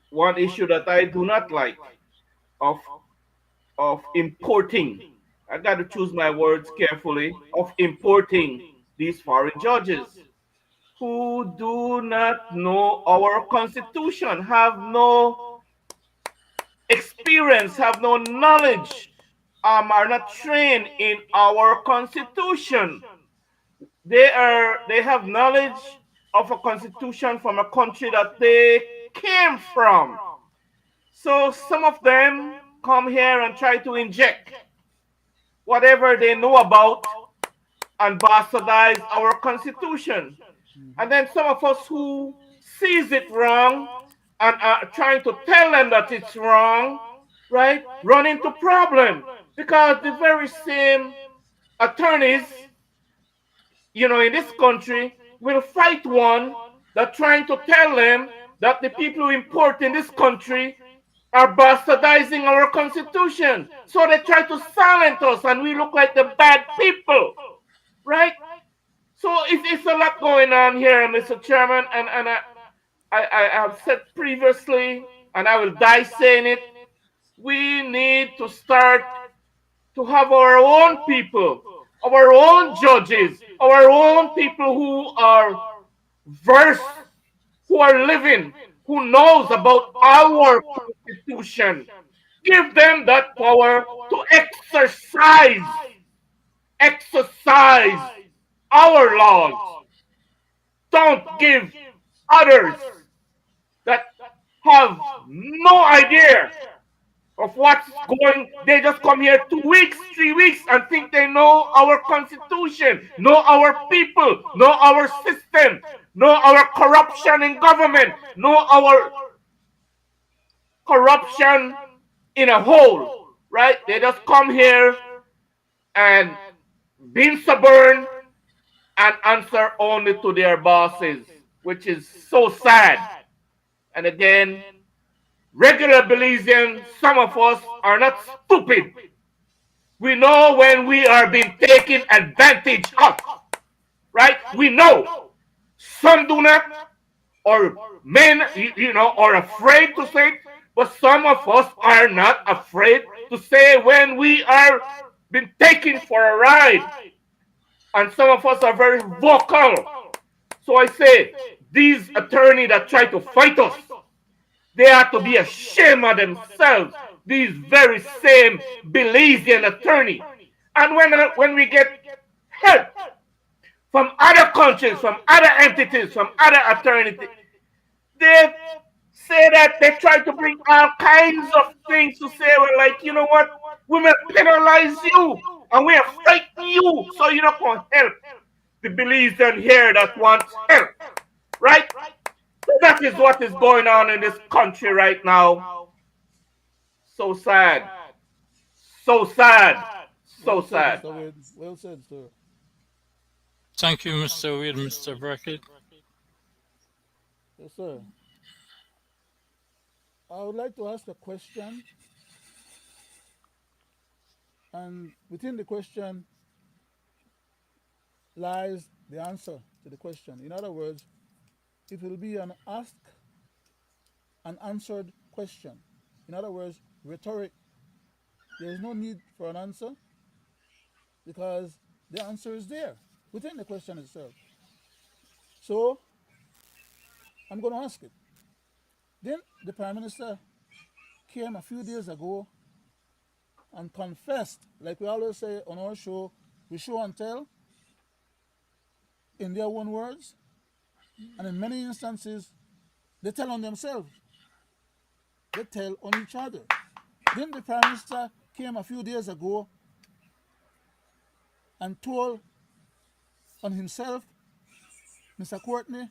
one issue that I do not like of importing. I got to choose my words carefully of importing these foreign judges who do not know our constitution, have no experience, have no knowledge, are not trained in our constitution. They have knowledge of a constitution from a country that they came from. So some of them come here and try to inject whatever they know about and bastardize our constitution. And then some of us who sees it wrong and are trying to tell them that it's wrong, right, run into problem because the very same attorneys, in this country will fight one that trying to tell them that the people who import in this country are bastardizing our constitution. So they try to silence us and we look like the bad people, right? So it's a lot going on here, Mr. Chairman, and I have said previously, and I will die saying it, we need to start to have our own people, our own judges, our own people who are versed, who are living, who knows about our constitution. Give them that power to exercise our laws. Don't give others that have no idea of what's going. They just come here 2 weeks, 3 weeks, and think they know our constitution, know our people, know our system, know our corruption in government, know our corruption in a whole, right? They just come here and being stubborn and answer only to their bosses, which is so sad. And again, regular Belizean, some of us are not stupid. We know when we are being taken advantage of, right? We know. Some do not, or men, are afraid to say it. But some of us are not afraid to say when we are been taken for a ride. And some of us are very vocal. So I say, these attorneys that try to fight us, they ought to be ashamed of themselves. These very same Belizean attorney. And when we get help from other countries, from other entities, from other attorneys, they say that they try to bring all kinds of things to say, well, like, you know what? We may penalize you and we are fighting you so you're not going to help the Belizean here that wants help, right? So that is what is going on in this country right now. So sad. So sad. So Well said, sad. Mr. Wade. Well said, sir. Thank you, Mr. Wade, Mr. Brackett. Yes, sir. I would like to ask a question, and within the question lies the answer to the question. In other words, it will be an asked and answered question. In other words, rhetoric. There is no need for an answer because the answer is there within the question itself. So I'm going to ask it. Then the Prime Minister came a few days ago and confessed, like we always say on our show, we show and tell in their own words, and in many instances, they tell on themselves, they tell on each other. Then the Prime Minister came a few days ago and told on himself, Mr. Courtney,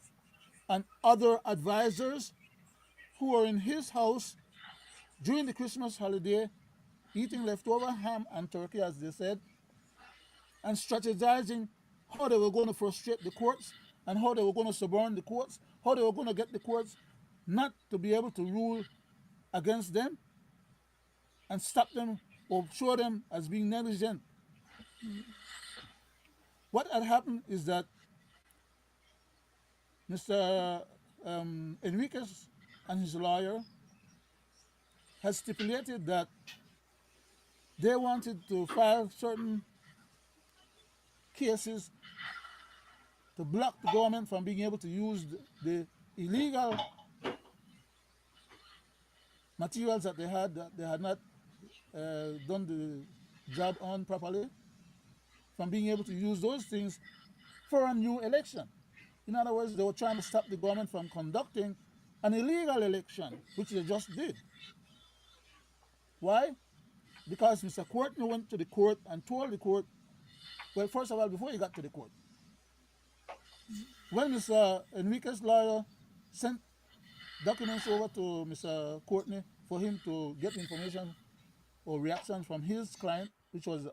and other advisors who were in his house during the Christmas holiday, eating leftover ham and turkey, as they said, and strategizing how they were going to frustrate the courts and how they were going to suborn the courts, how they were going to get the courts not to be able to rule against them and stop them or show them as being negligent. What had happened is that Mr. Enriquez and his lawyer has stipulated that they wanted to file certain cases to block the government from being able to use the illegal materials that they had not done the job on properly, from being able to use those things for a new election. In other words, they were trying to stop the government from conducting an illegal election, which they just did. Why? Because Mr. Courtney went to the court and told the court, well, first of all, before he got to the court, when Mr. Enriquez's lawyer sent documents over to Mr. Courtney for him to get information or reactions from his client, which was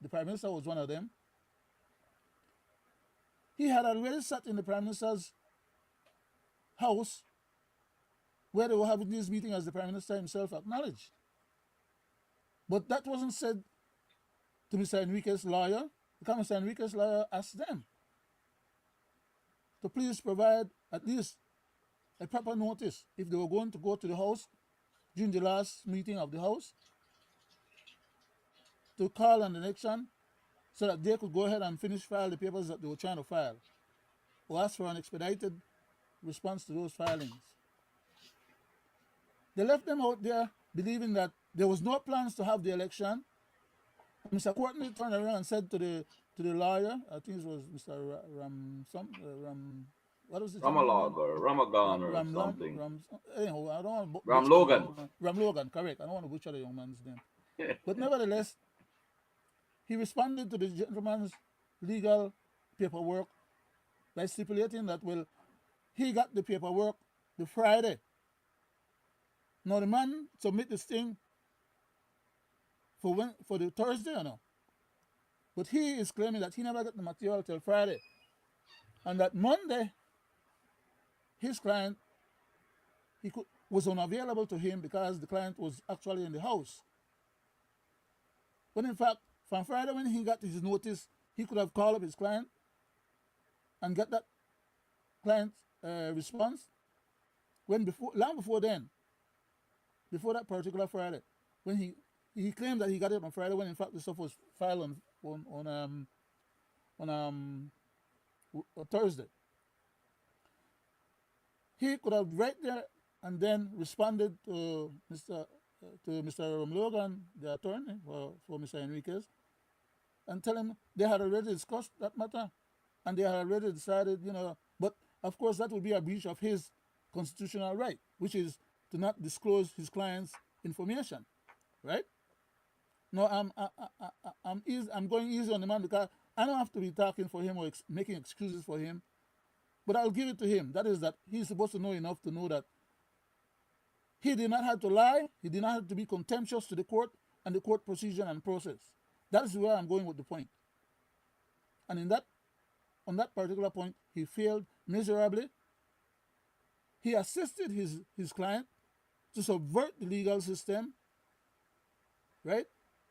the Prime Minister was one of them, he had already sat in the Prime Minister's house where they were having this meeting, as the Prime Minister himself acknowledged. But that wasn't said to Mr. Enriquez's lawyer, because Mr. Enriquez's lawyer asked them to please provide at least a proper notice if they were going to go to the house during the last meeting of the house to call an election so that they could go ahead and file the papers that they were trying to file, or ask for an expedited response to those filings. They left them out there believing that there was no plans to have the election. And Mr. Courtney turned around and said to the lawyer, I think it was Mr. What was it? Ramalog or Ramagan or something. Anyhow, I don't want to Ram Logan. Ram Logan, correct. I don't want to butcher the young man's name. But nevertheless, he responded to the gentleman's legal paperwork by stipulating that, well, he got the paperwork the Friday. Now the man submit this thing for the Thursday or no? But he is claiming that he never got the material till Friday. And that Monday, his client, was unavailable to him because the client was actually in the house. When in fact, from Friday when he got his notice, he could have called up his client and get that client's response. Long before then, before that particular Friday, when he claimed that he got it on Friday, when in fact the stuff was filed on Thursday. He could have right there and then responded to Mr. Logan, the attorney for Mr. Enriquez, and tell him they had already discussed that matter and they had already decided, but of course that would be a breach of his constitutional right, which is to not disclose his client's information, right? No, I'm going easy on the man because I don't have to be talking for him or making excuses for him, but I'll give it to him. That is that he's supposed to know enough to know that he did not have to lie, he did not have to be contemptuous to the court and the court procedure and process. That is where I'm going with the point. And on that particular point, he failed miserably. He assisted his client to subvert the legal system, right?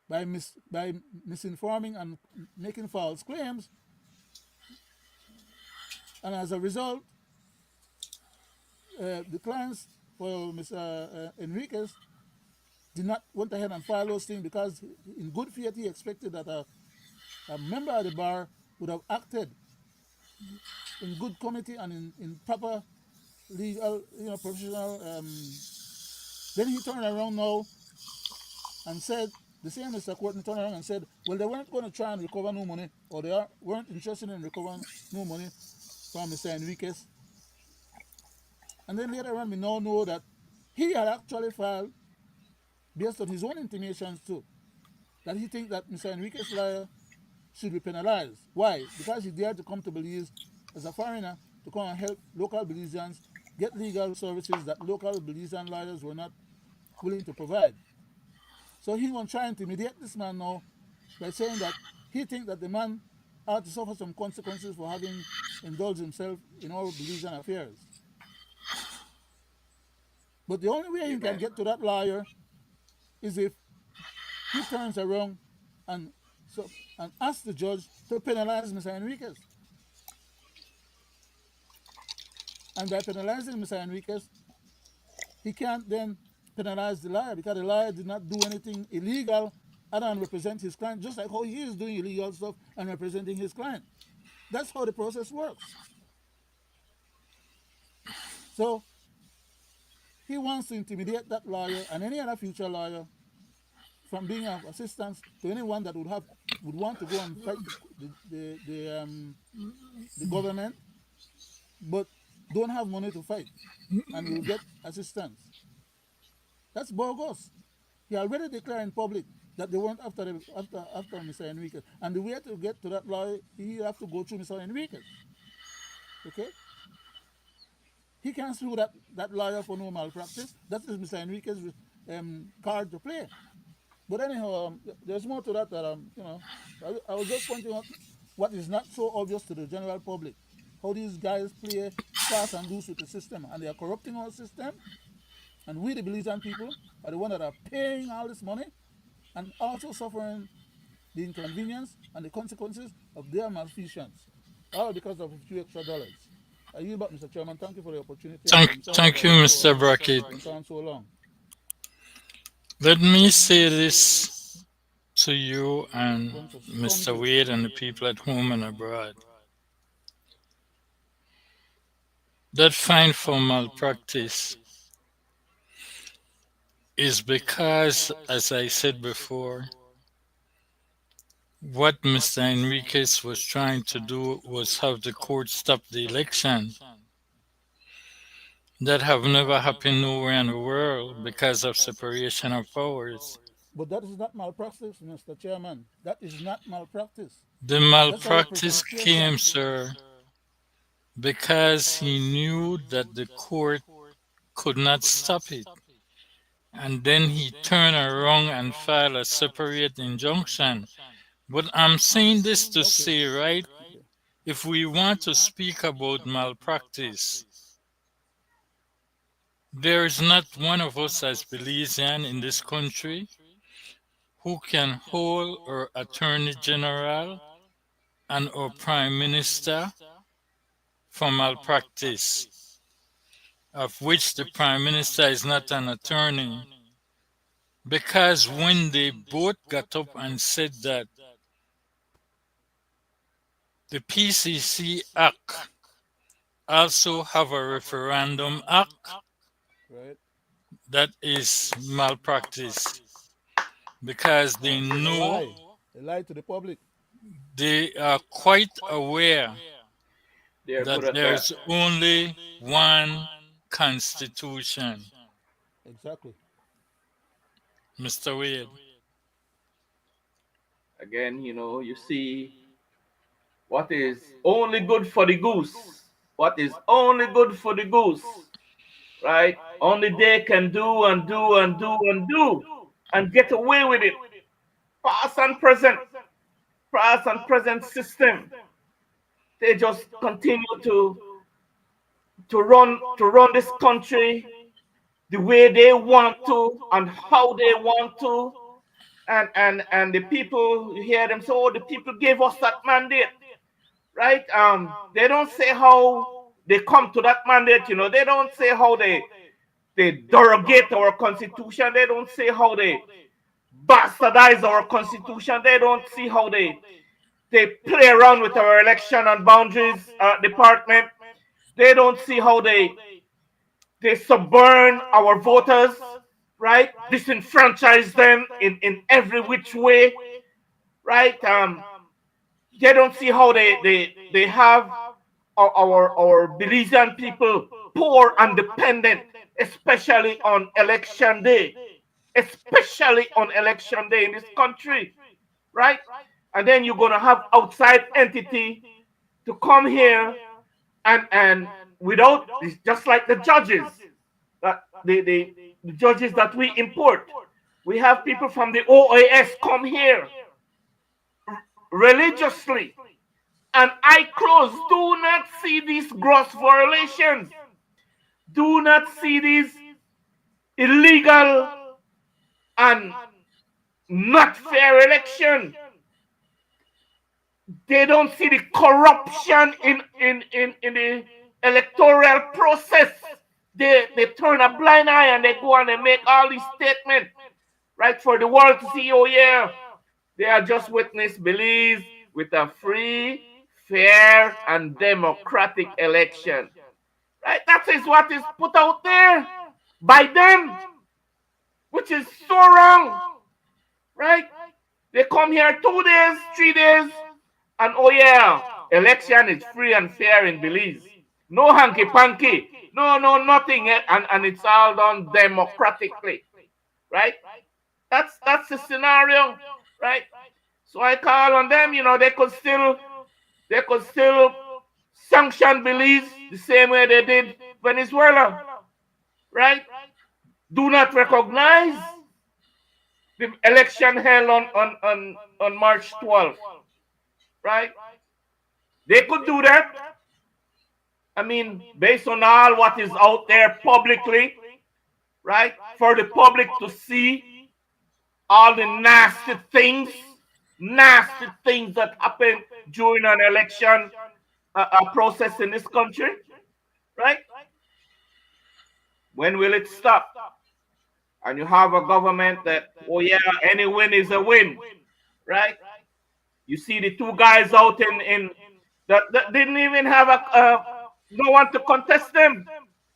By misinforming and making false claims. And as a result, the clients for Mr. Enriquez did not went ahead and file those things because in good faith he expected that a member of the bar would have acted in good committee and in proper legal, professional. Then he turned around now and said, the same Mr. Courtney turned around and said, well, they weren't going to try and recover no money, or weren't interested in recovering no money from Mr. Enriquez. And then later on, we now know that he had actually filed, based on his own intimations too, that he thinks that Mr. Enriquez's lawyer should be penalized. Why? Because he dared to come to Belize as a foreigner to come and help local Belizeans get legal services that local Belizean lawyers were not willing to provide. So he was trying to intimidate this man now by saying that he thinks that the man ought to suffer some consequences for having indulged himself in all Belizean affairs. But the only way he can get to that lawyer is if he turns around and asks the judge to penalize Mr. Enriquez. And by penalizing Mr. Enriquez, he can't then penalize the lawyer because the lawyer did not do anything illegal other than represent his client, just like how he is doing illegal stuff and representing his client. That's how the process works. So he wants to intimidate that lawyer and any other future lawyer from being of assistance to anyone that would want to go and fight the government, but don't have money to fight and will get assistance. That's bogus. He already declared in public that they weren't after Mr. Enriquez. And the way to get to that lawyer, he have to go through Mr. Enriquez. Okay? He can't sue that lawyer for no malpractice. That is Mr. Enriquez's card to play. But anyhow, there's more to that I was just pointing out what is not so obvious to the general public. How these guys play fast and loose with the system. And they are corrupting our system. And we, the Belizean people, are the ones that are paying all this money and also suffering the inconvenience and the consequences of their malfeasance, all because of a few extra dollars. I yield back, Mr. Chairman. Thank you for the opportunity. Thank you, Mr. Brackett. So long. Let me say this to you and Mr. Wade and the people at home and abroad. That fine for malpractice is because, as I said before, what Mr. Enriquez was trying to do was have the court stop the election. That have never happened nowhere in the world because of separation of powers. But that is not malpractice, Mr. Chairman. That is not malpractice. The malpractice came, sir, because he knew that the court could not stop it. And then he turned around and filed a separate injunction. But I'm saying this to say, right, if we want to speak about malpractice, there is not one of us as Belizean in this country who can hold our Attorney General and our Prime Minister for malpractice, of which the Prime Minister is not an attorney Because when they both got up and said that the PCC Act also have a referendum act, Right? that is malpractice because they It's a know lie. A lie to the public. they are quite aware They're that good at that. there's only one constitution. Exactly. Mr. Wade. Again, you see what is only good for the goose. What is only good for the goose, right? Only they can do and do and do and do and get away with it. Past and present, past and present system. They just continue to run this country the way they want to and how they want to. And the people, you hear them say, oh, the people gave us that mandate, right? They don't say how they come to that mandate. They don't say how they derogate our constitution. They don't say how they bastardize our constitution. They don't see how they play around with our election and boundaries department. They don't see how they suborn our voters, right? Disenfranchise them in every which way, right? They don't see how they have our Belizean people poor and dependent, especially on election day, especially on election day in this country, right? And then you're gonna have outside entity to come here and without, just like the judges, that the judges that we import, we have people from the OAS come here religiously, and eye closed, do not see these gross violations, do not see these illegal and not fair election. They don't see the corruption in the electoral process. They turn a blind eye and they go and they make all these statements, right, for the world to see, oh yeah, they are just witness Belize with a free, fair, and democratic election. Right? That is what is put out there by them, which is so wrong. Right? They come here 2 days, 3 days, and oh yeah, election is free and fair in Belize. No hanky panky. No, nothing. And it's all done democratically. Right? That's the scenario. Right? So I call on them, they could still sanction Belize the same way they did Venezuela. Right? Do not recognize the election held on March 12th. Right? They could do that. I mean, based on all what is out there publicly, right? For the public to see all the nasty things that happen during an election process in this country, right? When will it stop? And you have a government that, oh yeah, any win is a win, right? You see the 2 guys out in that didn't even have no one to contest them.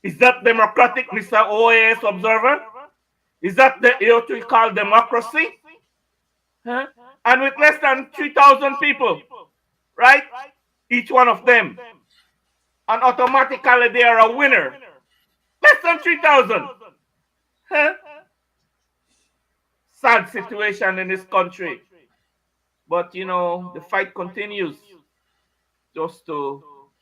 Is that democratic, Mr. OAS observer? Is that what we call democracy? Huh? And with less than 3,000 people, right? Each one of them. And automatically they are a winner. Less than 3,000. Huh? Sad situation in this country. But the fight continues just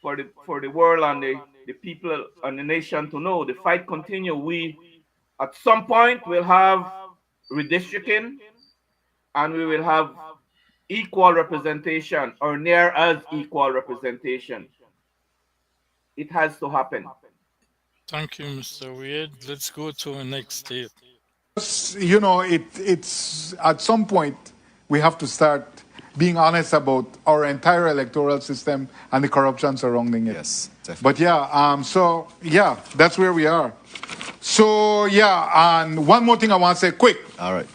for the world and the people and the nation to know the fight continues. We at some point will have redistricting and we will have equal representation or near as equal representation. It has to happen. Thank you, Mr. Wade. Let's go to the next state. It's at some point we have to start being honest about our entire electoral system and the corruption surrounding it. Yes, definitely. But yeah, that's where we are. So, yeah, and one more thing I want to say quick. All right.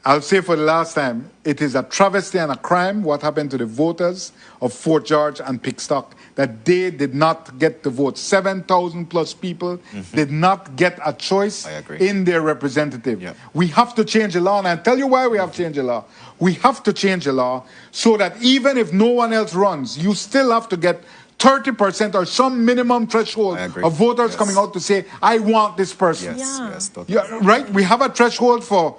I'll say for the last time, it is a travesty and a crime what happened to the voters of Fort George and Pickstock, that they did not get the vote. 7,000 plus people did not get a choice I agree. in their representative. Yep. We have to change the law, and I'll tell you why we have to change the law. We have to change the law so that even if no one else runs, you still have to get 30% or some minimum threshold I agree. of voters Yes. coming out to say, I want this person. Yes, Yeah. yes, totally. Yeah, right? We have a threshold for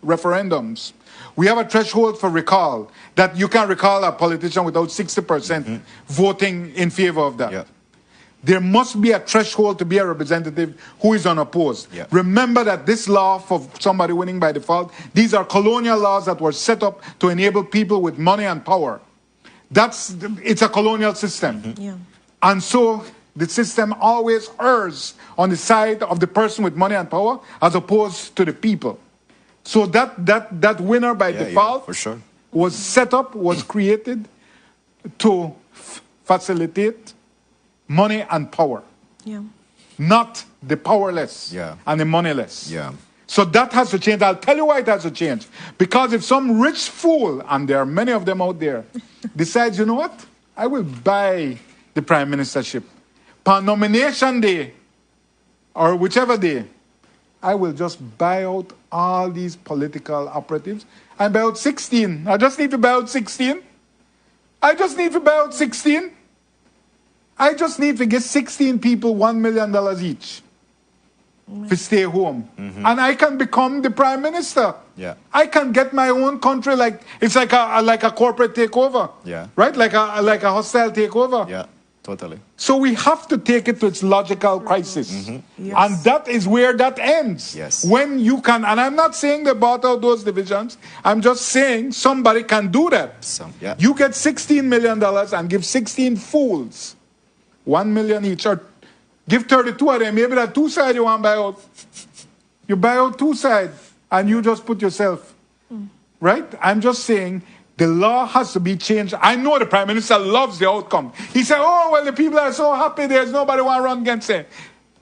referendums. We have a threshold for recall, that you can recall a politician without 60% voting in favor of that. Yeah. There must be a threshold to be a representative who is unopposed. Yeah. Remember that this law for somebody winning by default, these are colonial laws that were set up to enable people with money and power. It's a colonial system. Yeah. And so the system always errs on the side of the person with money and power as opposed to the people. So that winner by Yeah, default for sure. was set up, was created to facilitate money and power, Yeah. not the powerless Yeah. and the moneyless. Yeah. So that has to change. I'll tell you why it has to change. Because if some rich fool, and there are many of them out there, decides, you know what? I will buy the prime ministership. Per nomination day, or whichever day, I will just buy out all these political operatives and buy out 16. I just need to buy out 16. I just need to buy out 16. I just need to get 16 people $1 million each to stay home. And I can become the prime minister. Yeah. I can get my own country it's like a corporate takeover. Yeah. Right? Like a hostile takeover. Yeah, totally. So we have to take it to its logical crisis. Yes. And that is where that ends. Yes. When you can, and I'm not saying they bought out those divisions, I'm just saying somebody can do that. Yeah. You get $16 million and give 16 fools 1 million each, or give 32 of them. Maybe that two side you want to buy out. You buy out two side and you just put yourself. Right? I'm just saying the law has to be changed. I know the Prime Minister loves the outcome. He said, oh, well, the people are so happy there's nobody want to run against it.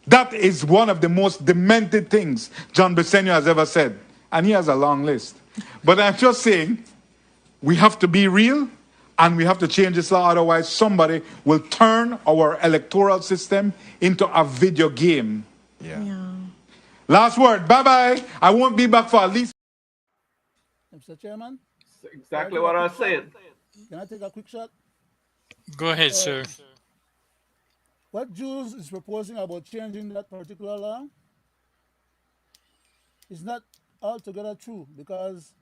That is one of the most demented things John Besenio has ever said. And he has a long list. But I'm just saying, we have to be real and we have to change this law. Otherwise, somebody will turn our electoral system into a video game. Yeah. Yeah. Last word. Bye-bye. I won't be back for at least... Mr. Chairman, Exactly what I said. can I take a quick shot? Go ahead, sir. What Jules is proposing about changing that particular law is not altogether true, because,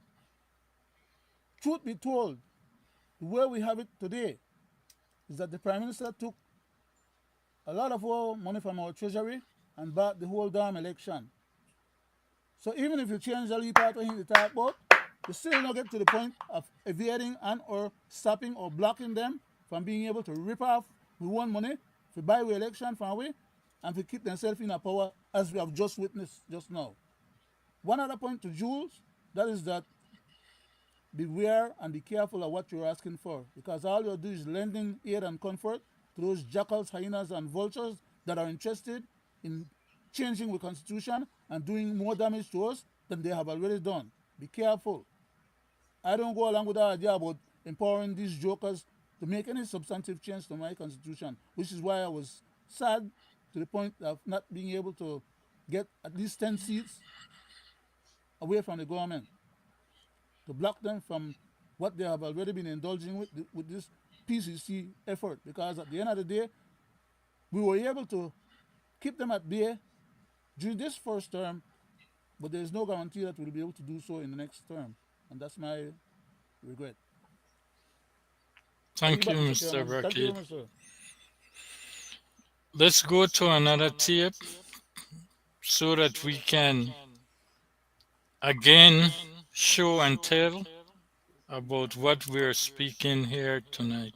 truth be told, the way we have it today is that the Prime Minister took a lot of our money from our treasury and bought the whole damn election. So even if you change the lead part of him to talk about, you still don't get to the point of evading and or stopping or blocking them from being able to rip off we want money, to buy the election from away, and to keep themselves in a power, as we have just witnessed just now. One other point to Jules, that is that beware and be careful of what you're asking for, because all you'll do is lending aid and comfort to those jackals, hyenas, and vultures that are interested in changing the constitution and doing more damage to us than they have already done. Be careful. I don't go along with that idea about empowering these jokers to make any substantive change to my constitution, which is why I was sad to the point of not being able to get at least 10 seats away from the government, to block them from what they have already been indulging with this PCC effort. Because at the end of the day, we were able to keep them at bay during this first term, but there is no guarantee that we'll be able to do so in the next term. And that's my regret. Thank you, Chairman. Mr. Thank you very Brackett. much, sir. Let's go to another tape so that we can again show and tell about what we're speaking here tonight.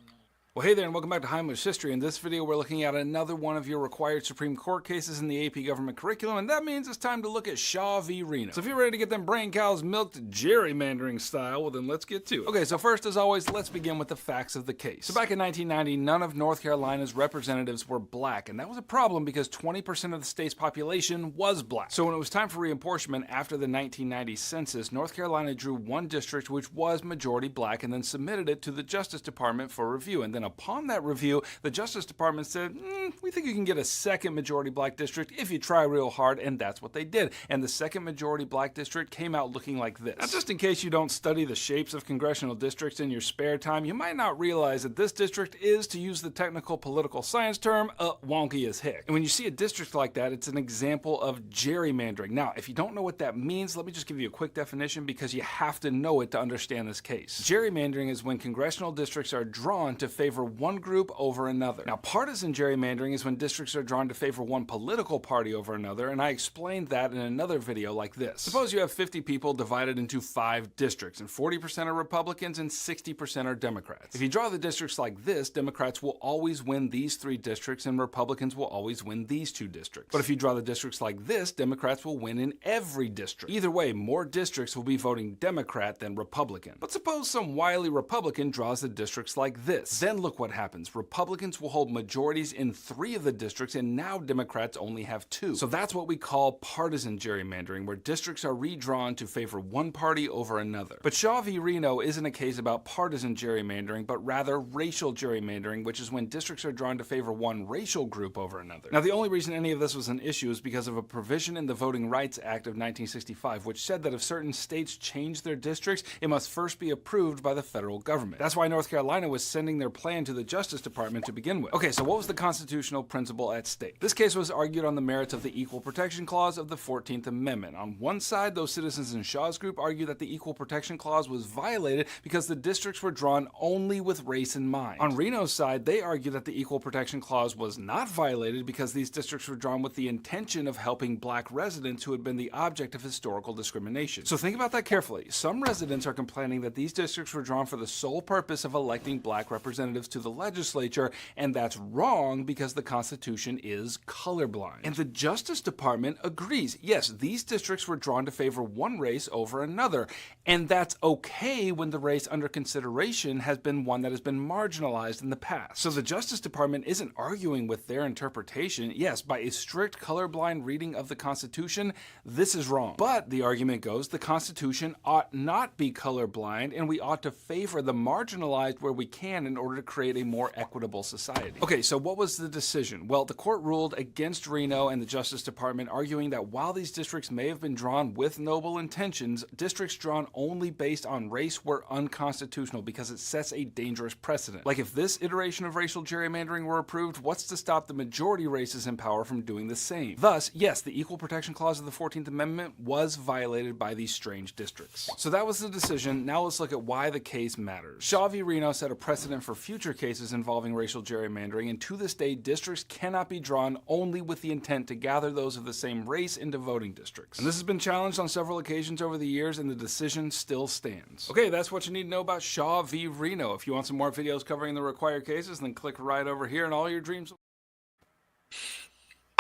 Well, hey there, and welcome back to Heimlich History. In this video, we're looking at another one of your required Supreme Court cases in the AP government curriculum, and that means it's time to look at Shaw v. Reno. So if you're ready to get them brain cows milked gerrymandering style, well then let's get to it. Okay, so first, as always, let's begin with the facts of the case. So back in 1990, none of North Carolina's representatives were black, and that was a problem because 20% of the state's population was black. So when it was time for reapportionment after the 1990 census, North Carolina drew one district which was majority black and then submitted it to the Justice Department for review. And then upon that review, the Justice Department said, we think you can get a second majority black district if you try real hard, and that's what they did. And the second majority black district came out looking like this. Now, just in case you don't study the shapes of congressional districts in your spare time, you might not realize that this district is, to use the technical political science term, wonky as heck. And when you see a district like that, it's an example of gerrymandering. Now, if you don't know what that means, let me just give you a quick definition because you have to know it to understand this case. Gerrymandering is when congressional districts are drawn to favor one group over another. Now, partisan gerrymandering is when districts are drawn to favor one political party over another, and I explained that in another video like this. Suppose you have 50 people divided into 5 districts, and 40% are Republicans and 60% are Democrats. If you draw the districts like this, Democrats will always win these 3 districts and Republicans will always win these 2 districts. But if you draw the districts like this, Democrats will win in every district. Either way, more districts will be voting Democrat than Republican. But suppose some wily Republican draws the districts like this. Then look what happens. Republicans will hold majorities in 3 of the districts, and now Democrats only have 2. So that's what we call partisan gerrymandering, where districts are redrawn to favor one party over another. But Shaw v. Reno isn't a case about partisan gerrymandering, but rather racial gerrymandering, which is when districts are drawn to favor one racial group over another. Now, the only reason any of this was an issue is because of a provision in the Voting Rights Act of 1965, which said that if certain states change their districts, it must first be approved by the federal government. That's why North Carolina was sending their plan to the Justice Department to begin with. Okay, so what was the constitutional principle at stake? This case was argued on the merits of the Equal Protection Clause of the 14th Amendment. On one side, those citizens in Shaw's group argued that the Equal Protection Clause was violated because the districts were drawn only with race in mind. On Reno's side, they argued that the Equal Protection Clause was not violated because these districts were drawn with the intention of helping black residents who had been the object of historical discrimination. So think about that carefully. Some residents are complaining that these districts were drawn for the sole purpose of electing black representatives to the legislature, and that's wrong because the Constitution is colorblind. And the Justice Department agrees. Yes, these districts were drawn to favor one race over another, and that's okay when the race under consideration has been one that has been marginalized in the past. So the Justice Department isn't arguing with their interpretation. Yes, by a strict colorblind reading of the Constitution, this is wrong. But the argument goes, the Constitution ought not be colorblind, and we ought to favor the marginalized where we can in order to create a more equitable society. Okay, so what was the decision? Well, the court ruled against Reno and the Justice Department, arguing that while these districts may have been drawn with noble intentions, districts drawn only based on race were unconstitutional because it sets a dangerous precedent. Like, if this iteration of racial gerrymandering were approved, what's to stop the majority races in power from doing the same? Thus, yes, the Equal Protection Clause of the 14th Amendment was violated by these strange districts. So that was the decision. Now let's look at why the case matters. Shaw v. Reno set a precedent for future cases involving racial gerrymandering, and to this day, districts cannot be drawn only with the intent to gather those of the same race into voting districts. And this has been challenged on several occasions over the years, and the decision still stands. Okay, that's what you need to know about Shaw v. Reno. If you want some more videos covering the required cases, then click right over here and all your dreams.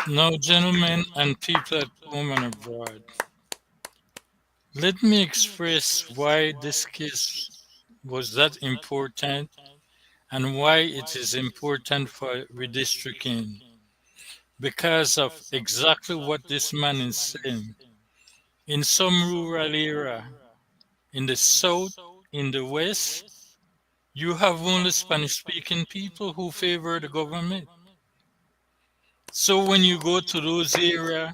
Now, gentlemen and people at home and abroad, let me express why this case was that important and why it is important for redistricting. Because of exactly what this man is saying. In some rural area, in the south, in the west, you have only Spanish-speaking people who favor the government. So when you go to those areas,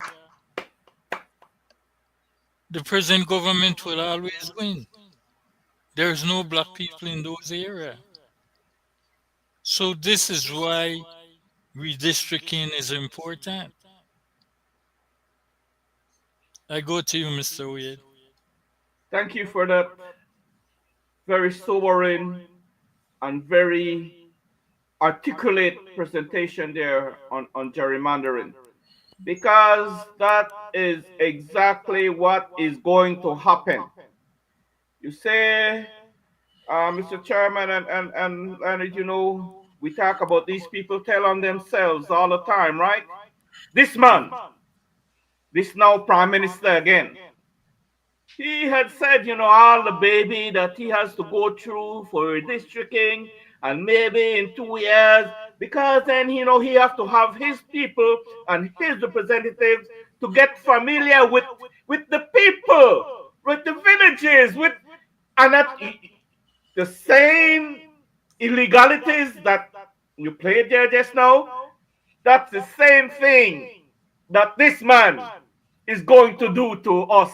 the present government will always win. There's no black people in those areas. So this is why redistricting is important. I go to you, Mr. Wade. Thank you for that very sobering and very articulate presentation there on gerrymandering, because that is exactly what is going to happen. You say, Mr. Chairman and Leonard, we talk about these people tell on themselves all the time, right? This man, this now prime minister again, he had said, all the baby that he has to go through for redistricting, and maybe in 2 years, because then, he have to have his people and his representatives to get familiar with the people, with the villages, and that the same illegalities that you played there just now, that's the same thing that this man is going to do to us,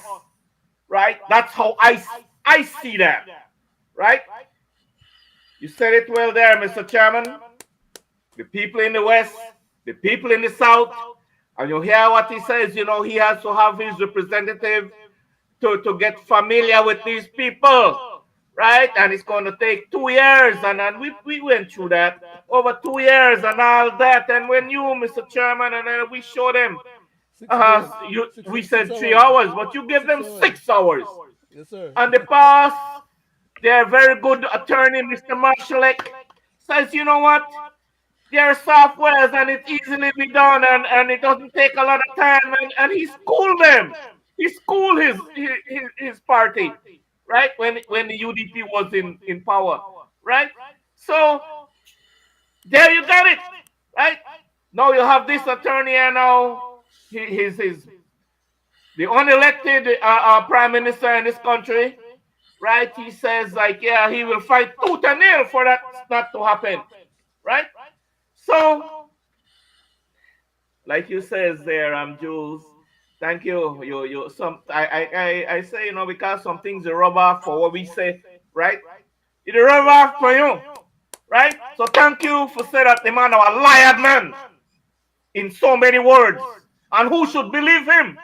right? That's how I see that, right? You said it well there, Mr. Chairman. The people in the West, the people in the South, and you hear what he says, he has to have his representative to get familiar with these people, right? And it's going to take 2 years, and we went through that over 2 years and all that. And when you, Mr. Chairman, and then we showed them, 6 days. we Six said hours. 3 hours, but you give 6 them hours. 6 hours. Yes, sir. And the past, their very good attorney, Mr. Marshallek, says, you know what? There are softwares and it's easily be done, and it doesn't take a lot of time, and he schooled them. He schooled his party, right? When the UDP was in power, right? So there you got it, right? Now you have this attorney, and now he's the unelected prime minister in this country, right? He says, like, yeah, he will fight tooth and nail for that not to happen, right? So, like you says there, Jules, thank you. I say, because some things are rub off for what we say, right? It rub off for you, right? So thank you for saying that the man a liar man in so many words. And who should believe him,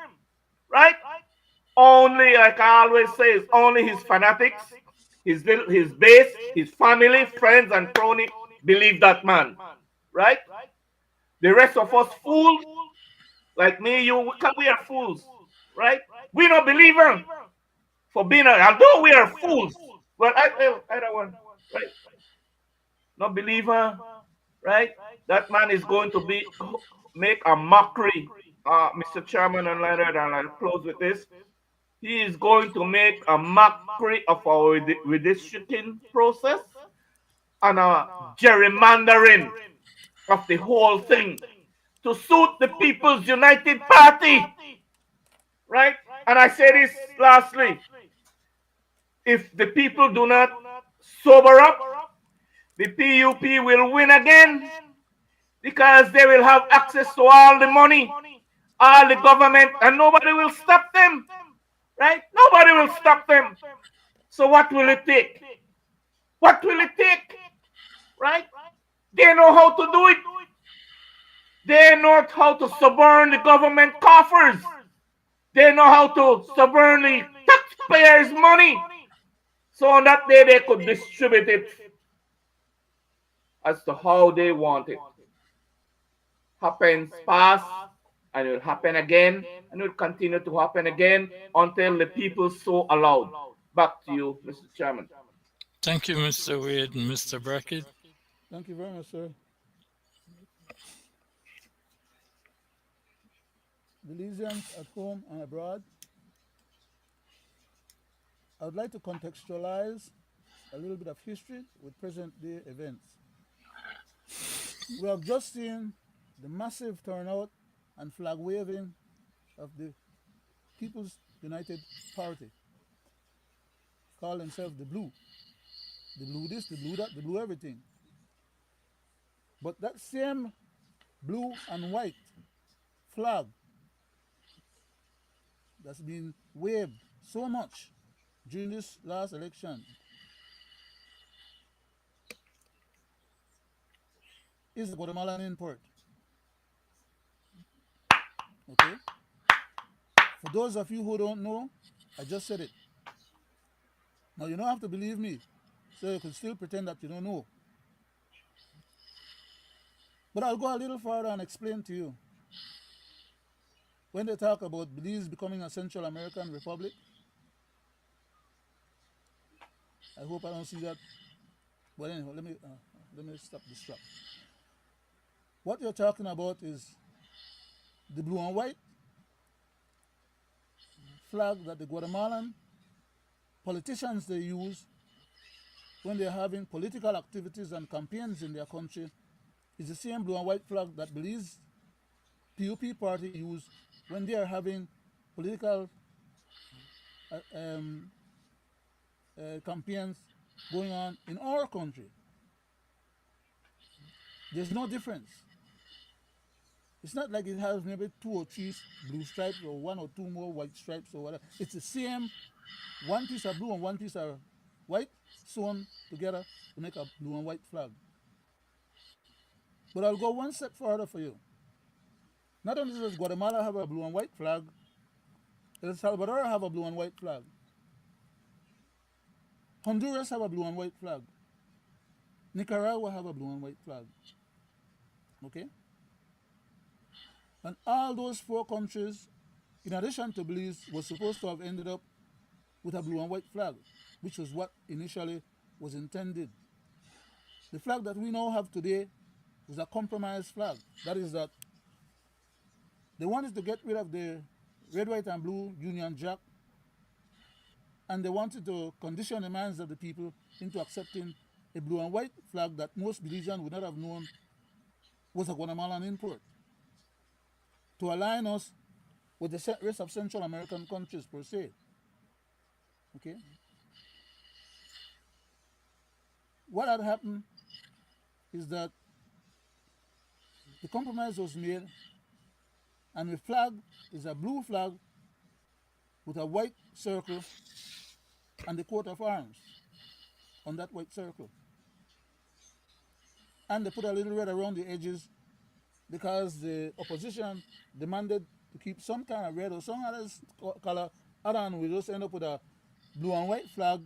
right? Only, like I always say, it's only his fanatics, his base, his family, friends, and crony believe that man, right? The rest of us fools, like me, you, we are fools, right? We don't believe him for being, although we are fools. Well, I don't want, right? Not believer, right? That man is going to make a mockery, Mr. Chairman and Leonard, and I'll close with this. He is going to make a mockery of our redistricting process and a gerrymandering of the whole thing to suit the People's United Party, right? And I say this lastly, if the people do not sober up, the PUP will win again, because they will have access to all the money, all the government, and nobody will stop them, right? Nobody will stop them. So what will it take? What will it take, right? They know how to do it. They know how to suborn the government coffers. They know how to suborn the taxpayers' money. So on that day, they could distribute it as to how they want it. Happens past, and it will happen again, and it will continue to happen again until the people so allowed. Back to you, Mr. Chairman. Thank you, Mr. Wade and Mr. Brackett. Thank you very much, sir. Belizeans at home and abroad, I would like to contextualize a little bit of history with present day events. We have just seen the massive turnout and flag waving of the People's United Party, call themselves the Blue. The Blue this, the Blue that, the Blue everything. But that same blue and white flag that's been waved so much during this last election is the Guatemalan import. Okay? For those of you who don't know, I just said it. Now you don't have to believe me, so you can still pretend that you don't know. But I'll go a little further and explain to you. When they talk about Belize becoming a Central American republic, I hope I don't see that But anyway, let me stop this trap. What you're talking about is the blue and white flag that the Guatemalan politicians they use when they're having political activities and campaigns in their country is the same blue and white flag that Belize PUP party use when they are having political campaigns going on in our country. There's no difference. It's not like it has maybe 2 or 3 blue stripes or 1 or 2 more white stripes or whatever. It's the same, one piece of blue and one piece of white sewn together to make a blue and white flag. But I'll go one step further for you. Not only does Guatemala have a blue and white flag, El Salvador have a blue and white flag. Honduras have a blue and white flag. Nicaragua have a blue and white flag. Okay? And all those 4 countries, in addition to Belize, were supposed to have ended up with a blue and white flag, which was what initially was intended. The flag that we now have today was a compromise flag. That is that they wanted to get rid of the red, white, and blue Union Jack, and they wanted to condition the minds of the people into accepting a blue and white flag that most Belizeans would not have known was a Guatemalan import, to align us with the rest of Central American countries per se. Okay? What had happened is that the compromise was made, and the flag is a blue flag with a white circle and the coat of arms on that white circle. And they put a little red around the edges because the opposition demanded to keep some kind of red or some other color, other than we just end up with a blue and white flag.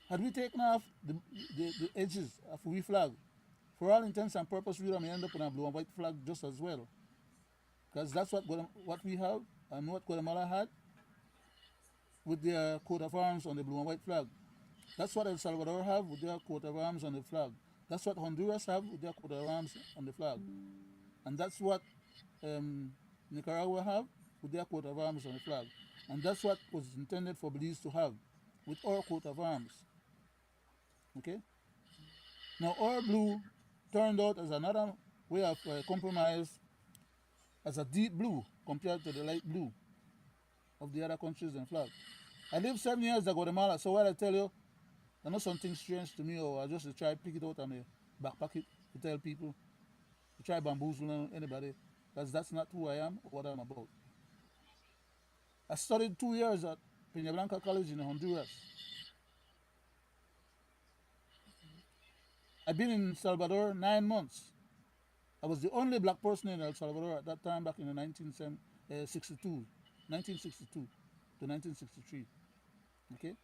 Had we taken off the edges of we flag, for all intents and purposes, we may end up with a blue and white flag just as well. Because that's what we have and what Guatemala had with their coat of arms on the blue and white flag. That's what El Salvador have with their coat of arms on the flag. That's what Honduras have with their coat of arms on the flag. And that's what Nicaragua have with their coat of arms on the flag. And that's what was intended for Belize to have with our coat of arms. Okay? Now, our blue turned out as another way of compromise, as a deep blue compared to the light blue of the other countries and flag. I lived 7 years in Guatemala, so what I tell you, I know something strange to me, or I just try to pick it out of my back pocket to tell people, to try bamboozling anybody, because that's not who I am or what I'm about. I studied 2 years at Peña Blanca College in Honduras. I've been in Salvador 9 months. I was the only black person in El Salvador at that time, back in the 1962 to 1963. Okay?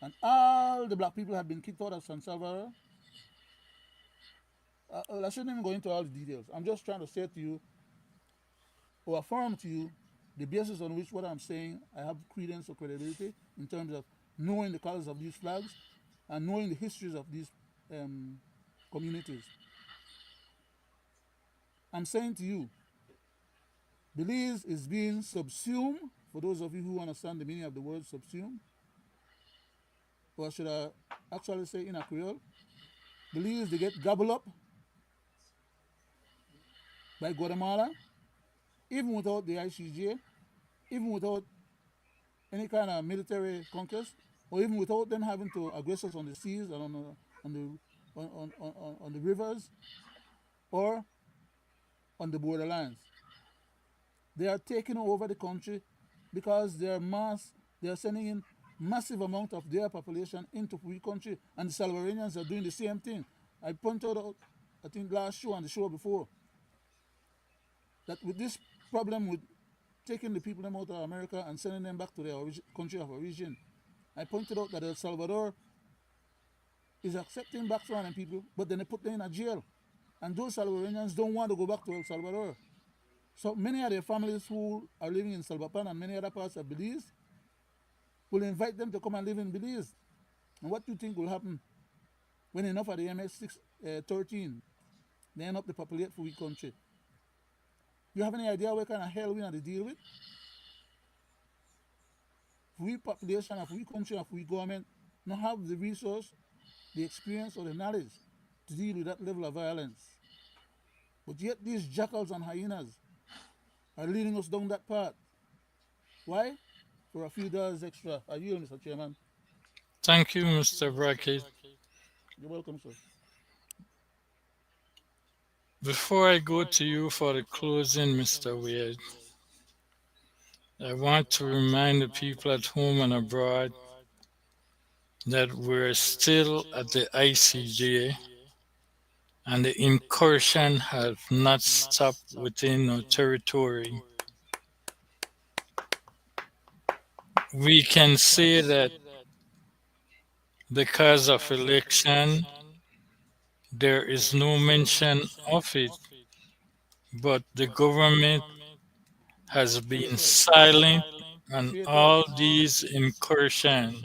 And all the black people had been kicked out of San Salvador. I shouldn't even go into all the details. I'm just trying to say to you, or affirm to you, the basis on which what I'm saying, I have credence or credibility in terms of knowing the colors of these flags and knowing the histories of these communities. I'm saying to you, Belize is being subsumed, for those of you who understand the meaning of the word subsume, or should I actually say in a Creole, Belize, they get gobbled up by Guatemala, even without the ICJ, even without any kind of military conquest, or even without them having to aggress us on the seas and on the rivers, or on the borderlands. They are taking over the country because they are sending in massive amount of their population into free country, and the Salvadorians are doing the same thing. I pointed out, I think last show and the show before, that with this problem with taking the people out of America and sending them back to their country of origin, I pointed out that El Salvador is accepting back foreign people, but then they put them in a jail. And those Salvadorians don't want to go back to El Salvador. So many of their families who are living in Salvapan and many other parts of Belize will invite them to come and live in Belize. And what do you think will happen when enough of the MS-13 they end up to populate for we country? You have any idea what kind of hell we have to deal with? If we population, if we country, if we government not have the resource, the experience, or the knowledge to deal with that level of violence. But yet these jackals and hyenas are leading us down that path. Why? For a few dollars extra. Are you, Mr. Chairman? Thank you, Mr. Brackett. You're welcome, sir. Before I go to you for the closing, Mr. Wade, I want to remind the people at home and abroad that we're still at the ICJ and the incursion has not stopped within our territory. We can say that because of election, there is no mention of it, but the government has Yes, been sir. silent I on see it here. all these incursions,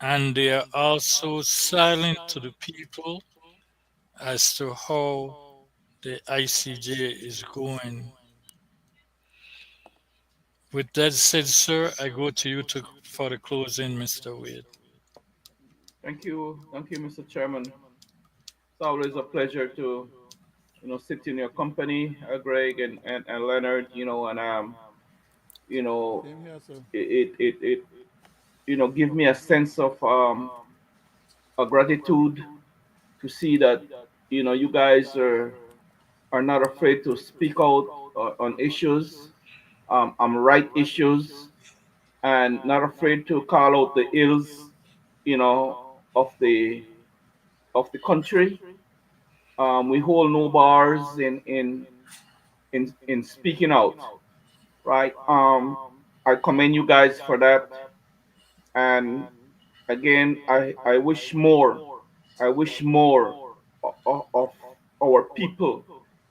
and they are also silent to the people as to how the ICJ is going. With that said, sir, I go to you for the closing, Mr. Wade. Thank you, Mr. Chairman. It's always a pleasure to sit in your company, Greg and Leonard. You know, Same here, sir. it give me a sense of a gratitude to see that you guys are not afraid to speak out on issues, right issues, and not afraid to call out the ills, you know, of the country. We hold no bars in speaking out, right? I commend you guys for that, and again, I wish more. I wish more of our people,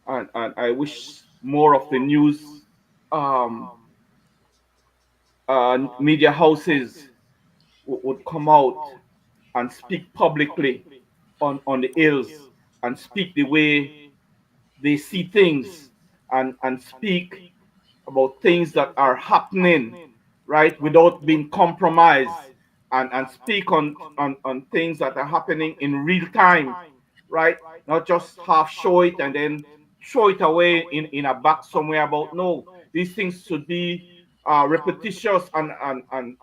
and I wish more of the news um, media houses would come out and speak publicly on the ills and speak the way they see things and speak about things that are happening, right, without being compromised and speak on things that are happening in real time, right? Not just half show it and then throw it away in a box somewhere about no. These things should be repetitious and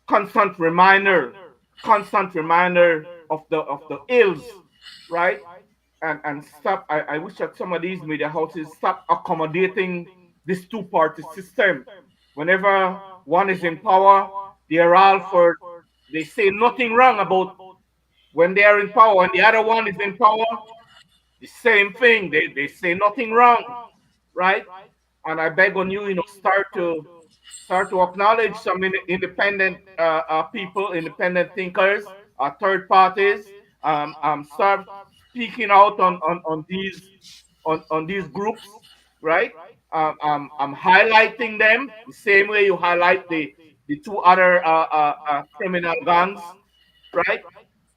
constant reminder, constant reminder of the ills, right? And stop. I wish that some of these media houses stop accommodating this two-party system. Whenever one is in power, they are all for. They say nothing wrong about when they are in power, and the other one is in power. The same thing. They say nothing wrong, right? And I beg on you, start to acknowledge some independent people, independent thinkers, third parties. Start speaking out on these groups, right? I'm highlighting them the same way you highlight the two other criminal gangs, right?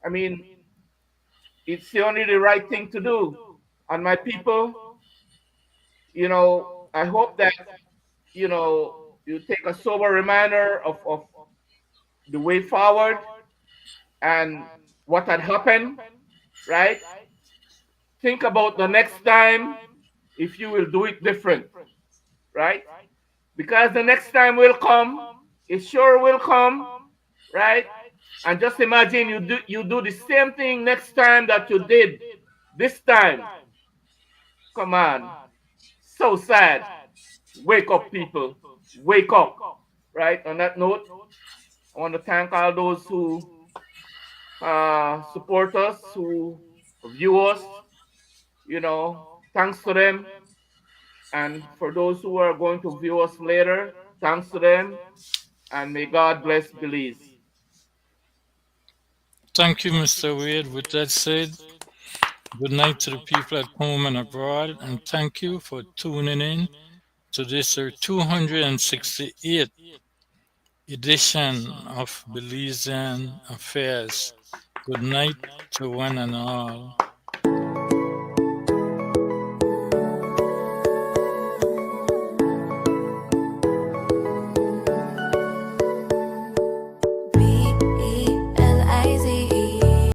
I mean, it's the only the right thing to do. And my people, I hope that you take a sober reminder of the way forward and what had happened, right? Think about the next time if you will do it different, right? Because the next time will come, it sure will come, right? And just imagine you do the same thing next time that you did this time. Come on. So sad. Wake up, people. Wake up. Right? On that note, I want to thank all those who support us, who view us. Thanks to them. And for those who are going to view us later, thanks to them. And may God bless Belize. Thank you, Mr. Wade. With that said, good night to the people at home and abroad, and thank you for tuning in to this our 268 edition of Belizean Affairs. Good night to one and all.